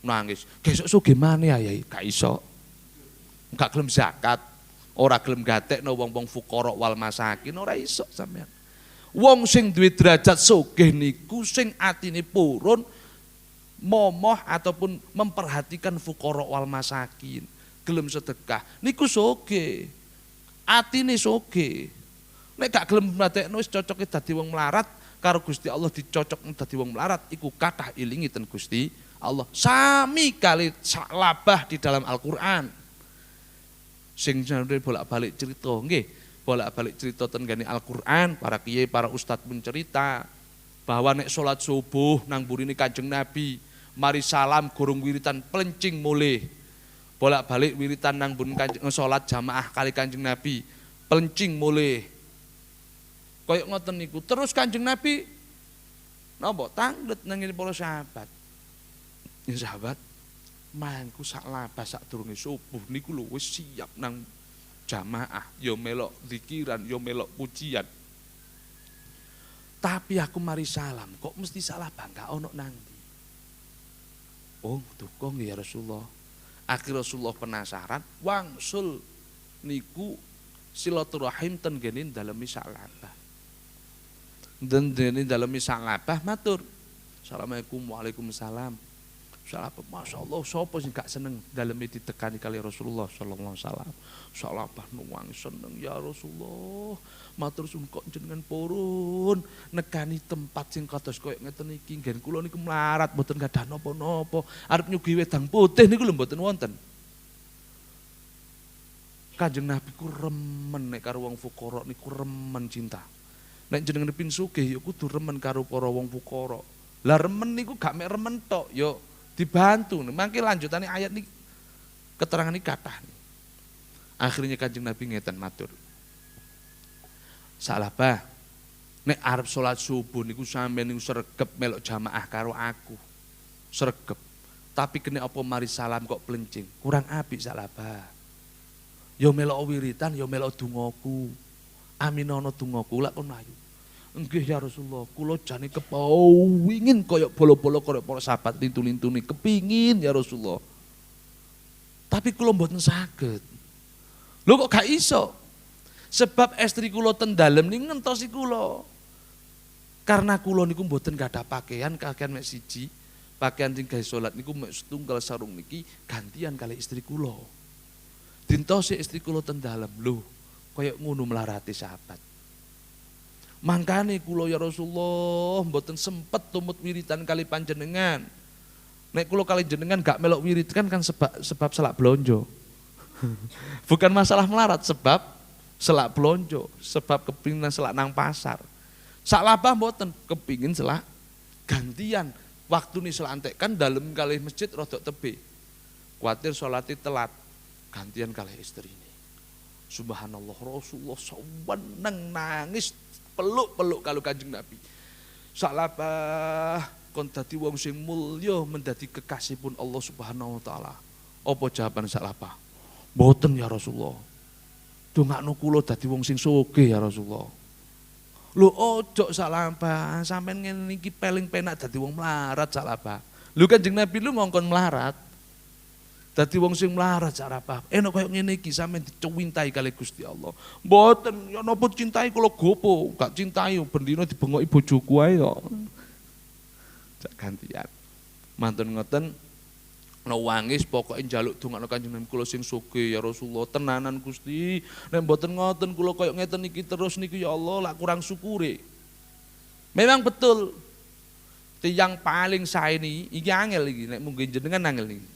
Nangis, gesuk sugih maneh Yai, gak iso. Gak gelem zakat, ora gelem gatekno wong-wong fuqara wal masakin, ora iso sampean. Wong sing duwe derajat sugih niku sing atine purun momoh ataupun memperhatikan fuqara wal masakin, gelem sedekah niku sugih. Atine sugih. Nek gak gelem ndadekno wis cocoke dadi wong melarat karo Gusti Allah, dicocokno dadi wong melarat iku kathah ilingi ten Gusti Allah. Sami kali labah di dalam Al-Qur'an. Sing jane bolak-balik cerita nggih. Bolak-balik cerita tenggane Al-Qur'an, para kiai, para ustadz pun cerita bahwa nek salat subuh nang burine Kanjeng Nabi, mari salam gurung wiritan pelencing mulih. Bolak-balik wiritan nang bun kanjeng salat jamaah kali Kanjeng Nabi, pelencing mulih. Koyok ngoten niku. Terus Kanjeng Nabi napa tanglet nang ngene para sahabat. Ya sahabat, mangku sak labas sak durunge subuh niku lho wis siap nang jamaah, ya melok zikiran, ya melok pujian. Tapi aku mari salam, kok mesti salah bangga ono nang ndi? Oh, dukung ya Rasulullah. Akhir Rasulullah penasaran, wangsul niku silaturahim ten gene dalemi sak labah. Den dene dalemi sak labah matur. Assalamualaikum waalaikumsalam. Sahabat, Masya Allah, sapa sing gak seneng daleme ditekani kali Rasulullah sallallahu alaihi wasallam. Sahabat nuwang seneng ya Rasulullah. Matur suwun kok jenengan purun nekani tempat sing kados koyo ngeten iki. Nggen kula niku melarat mboten gadah napa-napa. Arep nyugi wedang putih niku lho mboten wonten. Kanjeng Nabi ku remen nek karo wong fuqara niku remen cinta. Nek jenengan pin sugih ya kudu remen karo para wong fuqara. Lah remen niku gak mek remen tok ya dibantu. Mangke lanjutane ayat ini keterangan ini kathah. Akhirnya Kanjeng Nabi ngeten matur. Salabah nek arep salat subuh niku sampeyan niku sregep melok jamaah karo aku. Sregep. Tapi kene apa mari salam kok plencing. Kurang apik salabah. Ya melok wiritan, ya melok dongaku. Aminono dongaku lak kon ayu. Nggih ya Rasulullah, kula jane kepengin koyok bolo-bolo koyok para sahabat lintu-lintune, kepingin ya Rasulullah. Tapi kula mboten saged. Lho kok gak iso? Sebab estri kula ten dalem niku ngentosi kula. Karena kula niku mboten gadah pakaian mek siji, pakaian sing gawe salat niku mek setunggal sarung niki gantian kali istri kula. Dintosi istri kula ten dalem, lho koyok ngono melarati sahabat. Mangkane kula ya Rasulullah mboten sempet tumut wiritan kali panjenengan. Nek kula kali jenengan gak melok wirid kan sebab selak blonjo. Bukan masalah melarat, sebab selak blonjo, sebab kepingin selak nang pasar. Sak labah mboten kepingin selak gantian. Waktu nih selak antek kan dalem kali masjid rodok tebe. Kuatir salate telat, gantian kali istri ini. Subhanallah, Rasulullah saweneng nangis peluk-peluk kalau Kanjeng Nabi. Salabah kon dadi wong sing mulya mendadi kekasihipun Allah Subhanahu wa taala. Apa jawaban salabah? Mboten ya Rasulullah. Dongakno kula dadi wong sing sugih ya Rasulullah. Lho ojo salabah, sampean ngene iki paling penak dadi wong melarat salabah. Lho Kanjeng Nabi lu ngongkon melarat. Dadi wong sing melarat salabah. Enak koyo ngene iki sampean dicuwintai kali Gusti Allah. Mboten ya napa cintai kula gopo, gak cintai bendina dibengoki bojoku ae kok. Jak gantian. Mantun ngoten wangis pokoke njaluk dongakno Kanjeng Nabi kula sing sugih ya Rasulullah tenanan Gusti. Nek mboten ngoten kula koyo ngeten iki terus niku ya Allah lak kurang syukure. Memang betul tiyang paling sae iki angel iki nek mungkin jenengan angel iki.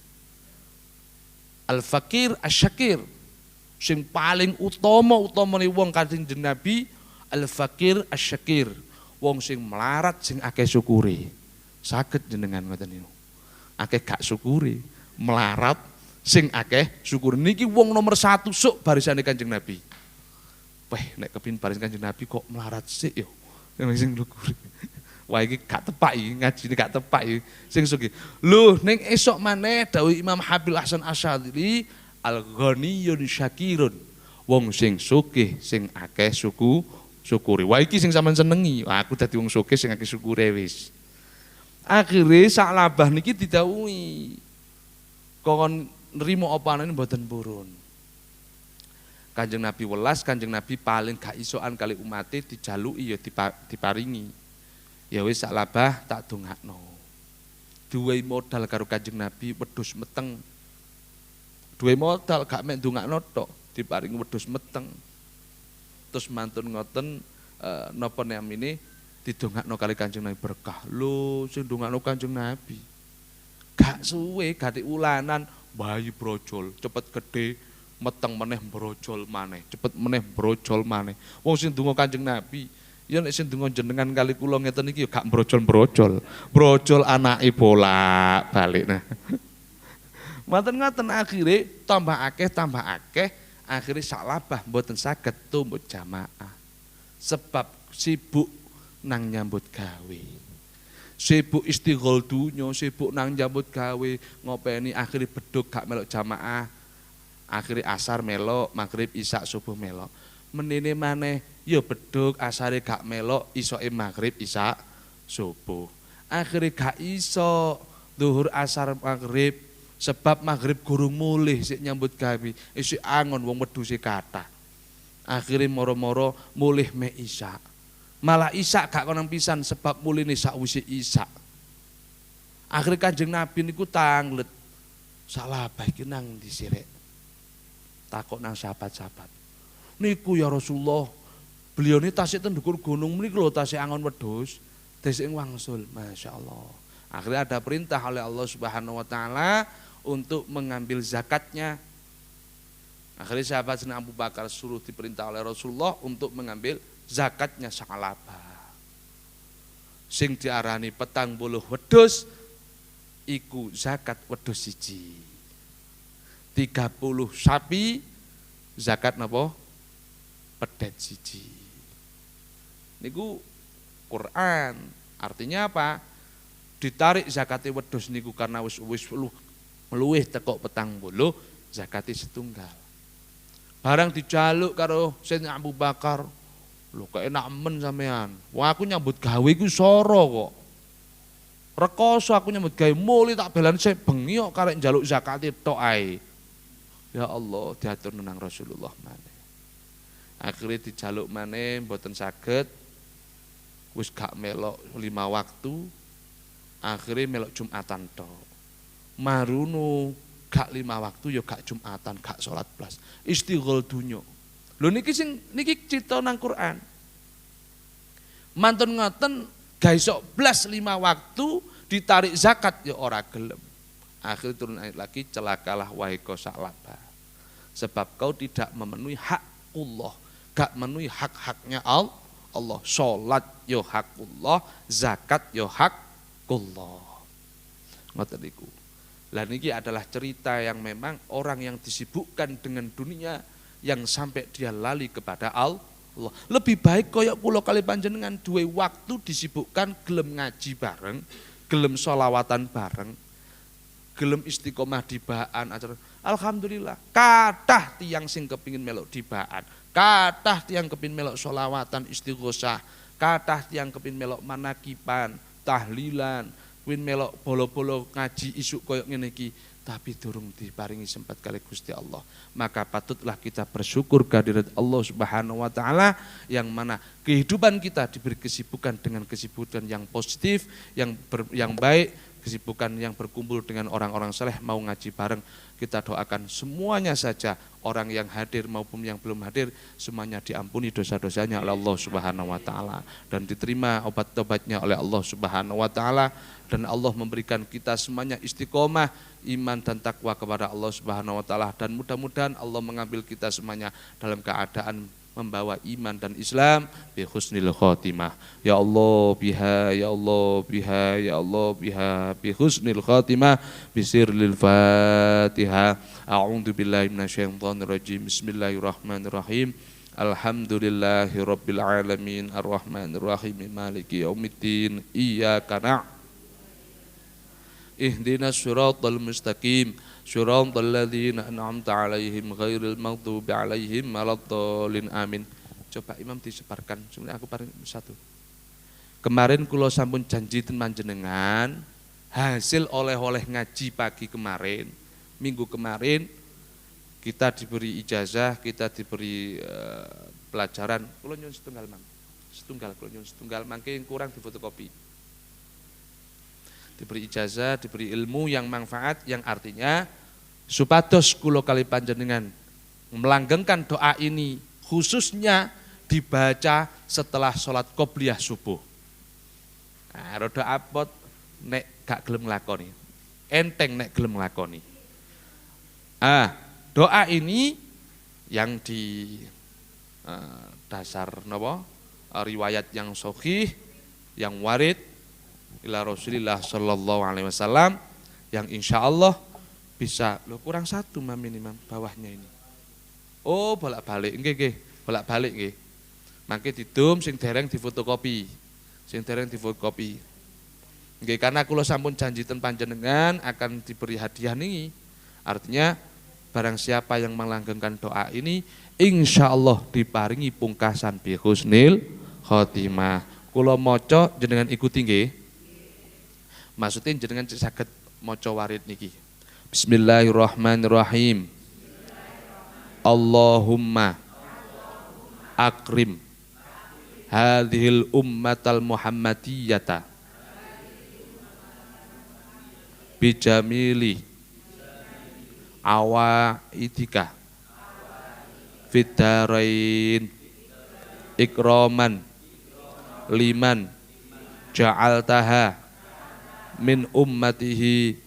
Al-fakir asyakir. Sing paling utama-utamane wong Kanjeng Nabi al-fakir asyakir. Wong sing melarat sing akeh syukure. Saged jenengan ngoten niku. Akeh gak syukure, melarat sing akeh syukur. Niki wong nomor 1 sok barisane Kanjeng Nabi. Weh nek kepin baris Kanjeng Nabi kok melarat sik yo. Sing syukure. Wah iki gak tepak iki, ngajine gak tepak iki. Sing sugih. Lho ning esuk maneh dawuh Imam Habil Hasan Asyadzili al-ghaniyun syakirun. Wong sing sugih sing akeh syukure. Wah iki sing sampean senengi. Wah aku dadi wong sugih sing akeh syukure wis. Akhire sak labah niki didhawuhi. Kon nrimo opane mboten purun. Kanjeng Nabi welas, Kanjeng Nabi paling gak isokan kali umate dijaluki ya diparingi. Ya wis sak labah tak dongakno. Duwe modal karo Kanjeng Nabi wedhus meteng. Duwe modal gak mek dongakno tok, diparingi wedhus meteng. Terus mantun ngoten napa namine didongakno kali Kanjeng Nabi berkah. Lho sing dongakno Kanjeng Nabi. Gak suwe gati ulanan bayi brojol, cepet gede meteng meneh brojol maneh, cepet meneh brojol maneh. Wong sing donga Kanjeng Nabi Ya nek sing donga jenengan kali kula ngeten iki ya gak brojol-brojol. Brojol anake bolak-balik nah. Ngoten akhire tambah akeh, akhire salabah mboten saged tumbuk jamaah. Sebab sibuk nang nyambut gawe. Sibuk istighol dunya, sibuk nang nyambut gawe, ngopeni akhire beduk gak melok jamaah. Akhire asar melok, maghrib, isya, subuh melok. Menene maneh ya beduk asare gak melok, isoke maghrib, isya, subuh. Akhire gak iso zuhur, asar, maghrib sebab maghrib gurung mulih sik nyambut gawe. Isih angon wong wedhuse kathah. Akhire moro-moro mulih mek isya. Malah isya gak konang pisan sebab muline sakwise isya. Akhire Kanjeng Nabi niku tanglet. Salabah iki nang ndi sirek? Takok nang sahabat-sahabat. Niku ya Rasulullah, beliau ini tasik ten dhuwur gunung mriku lho tasik angon wedhus, tasik wangsul, Masya Allah. Akhirnya ada perintah oleh Allah Subhanahu wa taala untuk mengambil zakatnya. Akhirnya sahabat Sayyidina Abu Bakar suruh diperintah oleh Rasulullah untuk mengambil zakatnya salabah. Sing diarani 40 wedhus iku zakat wedhus siji. 30 sapi zakat napa? Pedet siji. Niku Quran. Artinya apa? Ditarik zakate wedhus niku karena wis meluwih tekok 40, zakate setunggal. Barang dijaluk karo Sayyidina Abu Bakar, lho keenak men sampean. Wah aku nyambut gawe iku soro kok. Rekoso aku nyambut gawe muli tak belan sik bengi kok karek njaluk zakate tok ae. Ya Allah, diatur nang Rasulullah maneh. Akhirnya dijaluk maneh mboten saged. Wis gak melok 5 waktu. Akhirnya melok Jumatan tok. Marunu gak 5 waktu ya gak Jumatan, gak salat blas. Istighol dunya. Lho niki cita nang Quran. Mantun ngoten ga iso blas 5 waktu ditarik zakat ya ora gelem. Akhirnya turun ayat lagi, celakalah wahai kau salabah. Sebab kau tidak memenuhi hak Allah, gak memenuhi hak-haknya Allah. Salat yo hakullah, zakat yo hakullah. Ngoten niku. Lah niki adalah cerita yang memang orang yang disibukkan dengan dunia yang sampai dia lali kepada Allah. Lebih baik koyok kula kali panjenengan duwe waktu disibukkan gelem ngaji bareng, gelem sholawatan bareng, gelem istiqomah dibaan acara. Alhamdulillah, kathah tiyang sing kepingin melok dibaan, kathah tiyang kepingin melok sholawatan istighosah, kathah tiyang kepingin melok manakipan, tahlilan, kepingin melok bolo-bolo ngaji isuk koyok ngene iki, tapi durung diparingi sempat kali Gusti Allah. Maka patutlah kita bersyukur kehadirat Allah Subhanahu wa taala yang mana kehidupan kita diberi kesibukan dengan kesibukan yang positif, yang baik, kesibukan yang berkumpul dengan orang-orang saleh, mau ngaji bareng. Kita doakan semuanya saja, orang yang hadir maupun yang belum hadir, semuanya diampuni dosa-dosanya oleh Allah Subhanahu wa taala dan diterima obat-obatnya oleh Allah Subhanahu wa taala, dan Allah memberikan kita semuanya istiqomah iman dan takwa kepada Allah Subhanahu wa taala, dan mudah-mudahan Allah mengambil kita semuanya dalam keadaan membawa iman dan Islam bi husnil khotimah. Ya Allah biha, ya Allah biha, ya Allah biha, bi husnil khotimah, bi sirril Fatihah. A'udzu billahi minasyaitonir rajim. Bismillahirrahmanirrahim. Alhamdulillahi rabbil alamin, arrahmanir rahim, maliki yaumiddin, iyyaka na'budu ihdinas siratal mustaqim, siratal ladzina an'amta 'alaihim ghairil maghdubi 'alaihim waladdallin, amin. Coba Imam disebarkan, sebenarnya aku paling satu. Kemarin kula sampun janji ten panjenengan hasil oleh-oleh ngaji pagi kemarin, minggu kemarin kita diberi ijazah, kita diberi pelajaran. Kula nyuwun setunggal Mang. Kula nyuwun setunggal mangke kurang difotokopi. Diberi ijazah, diberi ilmu yang manfaat, yang artinya supados kula kali panjenengan melanggengkan doa ini khususnya dibaca setelah sholat qobliyah subuh. Nah, rada abot nek gak gelem nglakoni, enteng nek gelem nglakoni. Doa ini yang di dasar napa? riwayat yang sahih, yang warid ila Rasulillah sallallahu alaihi wasallam, yang insya Allah bisa. Loh kurang satu mam ini mam, bawahnya ini. Oh bolak-balik, nggih, bolak-balik nggih. Mangke didum sing dereng difotokopi. Nggih, karena kula sampun janji ten panjenengan akan diberi hadiah niki. Artinya barang siapa yang melanggengkan doa ini insya Allah diparingi pungkasan bi husnil khotimah. Kula maca jenengan ikuti nggih. Maksudnya jenengan saged maca warid niki. Bismillahirrahmanirrahim. Allahumma akrim hadhil ummatal muhammadiyata bijamili awaidika fiddarain ikraman liman ja'altaha min ummatihi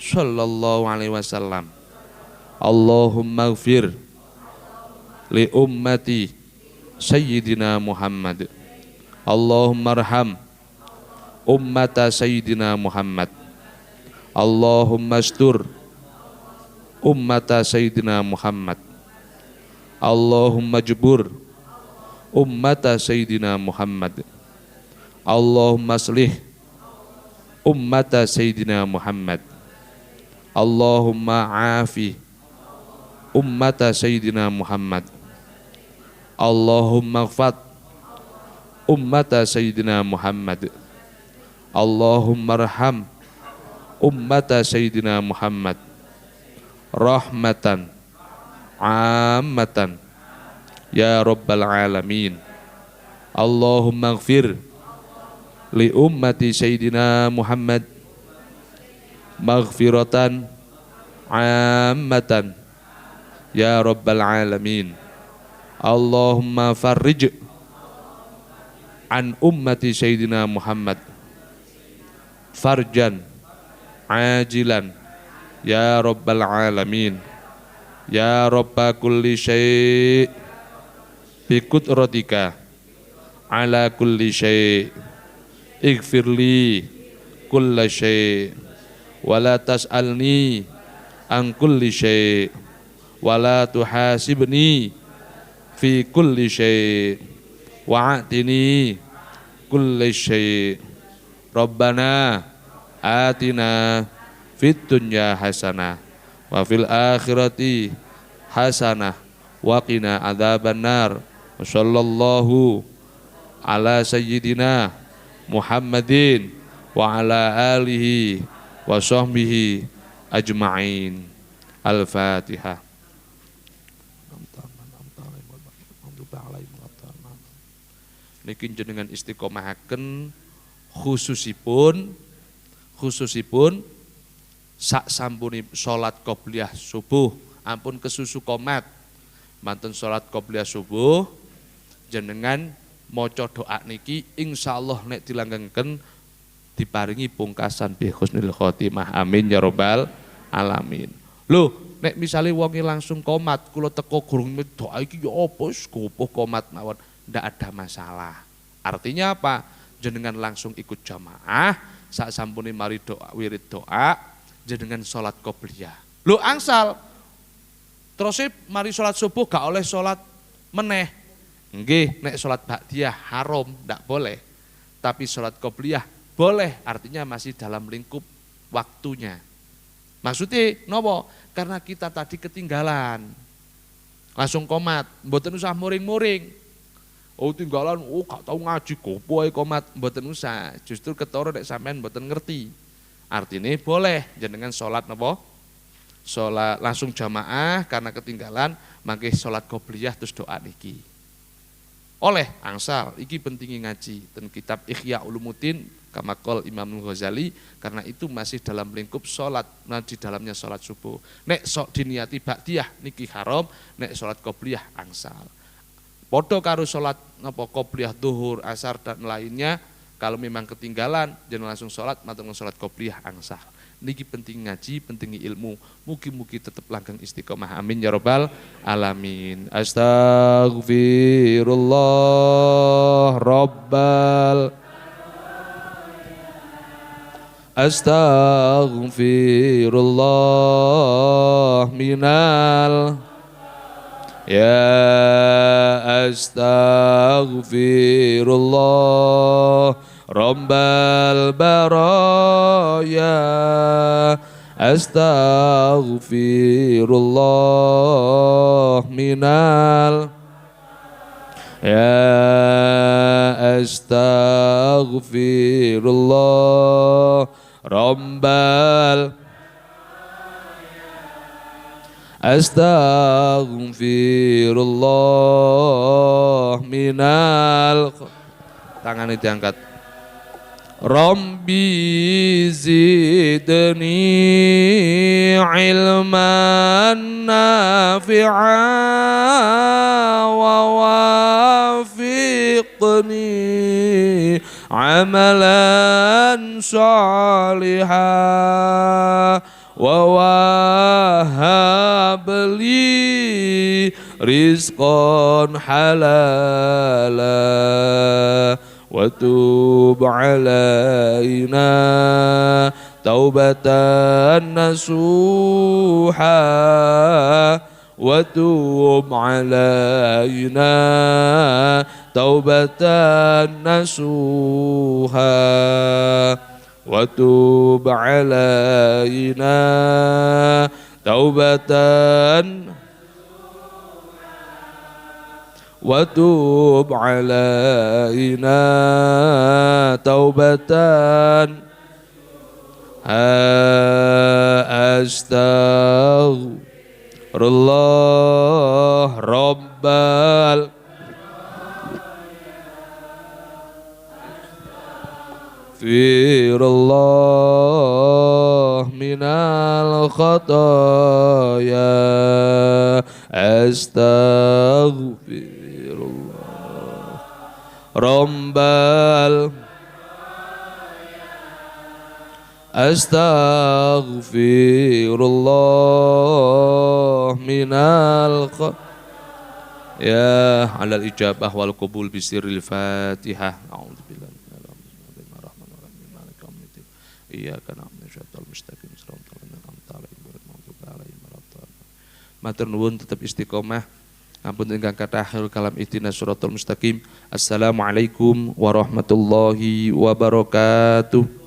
sallallahu alaihi wasallam. Allahumma gfir li ummati Sayyidina Muhammad. Allahumma arham ummata Sayyidina Muhammad. Allahumma astur ummata Sayyidina Muhammad. Allahumma jubur ummata Sayyidina Muhammad. Allahumma aslih ummata Sayyidina Muhammad. Allahumma afi ummata Sayyidina Muhammad. Allahumma gfat ummata Sayyidina Muhammad. Allahumma arham ummata Sayyidina Muhammad rahmatan ammatan ya rabbal alamin. Allahumma gfir li ummati Sayyidina Muhammad maghfiratan ammatan ya rabbal alamin. Allahumma farrij an ummati Sayyidina Muhammad farjan ajilan ya rabbal alamin. Ya rabba kulli syai' bi qudratika ala kulli syai' ighfirli kulla syai' wala tas'alni an kulli syai' wala tuhasibni fi kulli syai' wa'atini kulli syai'. Rabbana atina fid dunya hasanah wa fil akhirati hasanah wa qina adzabannar. Sallallahu ala sayyidina Muhammadin wa ala alihi wa sahbihi ajma'in. Al-Fatihah. Niki jenengan istiqomahaken khususipun sak sampuni salat qobliyah subuh ampun kesusu qomat manten salat qobliyah subuh jenengan maca doa niki insyaallah nek dilanggengken diparingi pungkasan bi husnil khotimah. Amin ya rabbal alamin. Lho nek misale wonge langsung qomat kula teko gurung doa iki ya apa gopoh qomat mawon, ndak ada masalah. Artinya apa? Jenengan langsung ikut jamaah sak sampune mari doa wirid doa jenengan salat qobliyah. Lho angsal terus mari salat subuh gak oleh salat meneh. Nggih, nek salat ba'diyah haram ndak boleh. Tapi salat qobliyah boleh, artinya masih dalam lingkup waktunya. Maksudnya nopo? Karena kita tadi ketinggalan. Langsung komat, mboten usah muring-muring. Oh tinggalan, gak tahu ngaji gopo ae komat, mboten usah. Justru ketara nek sampean mboten ngerti. Artinya boleh jenengan salat napa? Salat langsung jamaah karena ketinggalan, mangke salat qobliyah terus doa niki. Oleh angsal, iki pentingnya ngaji dan kitab Ihya Ulumuddin kamakol Imam Ghazali, karena itu masih dalam lingkup sholat, nah di dalamnya sholat subuh. Nek sok diniati ba'diyah niki haram, nek sholat qobliyah angsal. Podo karo sholat napa qobliyah duhur, asar dan lainnya, kalau memang ketinggalan jangan langsung sholat, matang sholat qobliyah angsal. niki penting ngaji, penting ilmu. Mugi-mugi tetap langgeng istiqomah. Amin ya rabbal alamin. Astaghfirullah rabbal Astaghfirullah minal Ya astaghfirullah Rabbal baraya Astaghfirullah minal Ya astaghfirullah Rabbal Astaghfirullah minal tangan itu diangkat Rabbi zidni ilman nafi'a wa wafiqni amalan salihah wa wahhab li rizqan halala wa tub alaina taubatan nasuha wa tub alaina taubatan nasuha وتوب علينا توبة وتوب علينا توبة أستغفر الله رب Firullah minal khataya Astaghfirullah Rabbal Astaghfirullah minal khataya Alal ijabah wal qubul bisiril fatihah A'udzubillah Iyyaka na'budu wa iyyaka nasta'in shiratal ladzina an'amta 'alaihim ghairil maghdubi 'alaihim waladdallin. Matur nuwun tetap istiqomah. Ampun ingkang kathah akhir kalam ihdinas shiratal mustaqim. Assalamualaikum warahmatullahi wabarakatuh.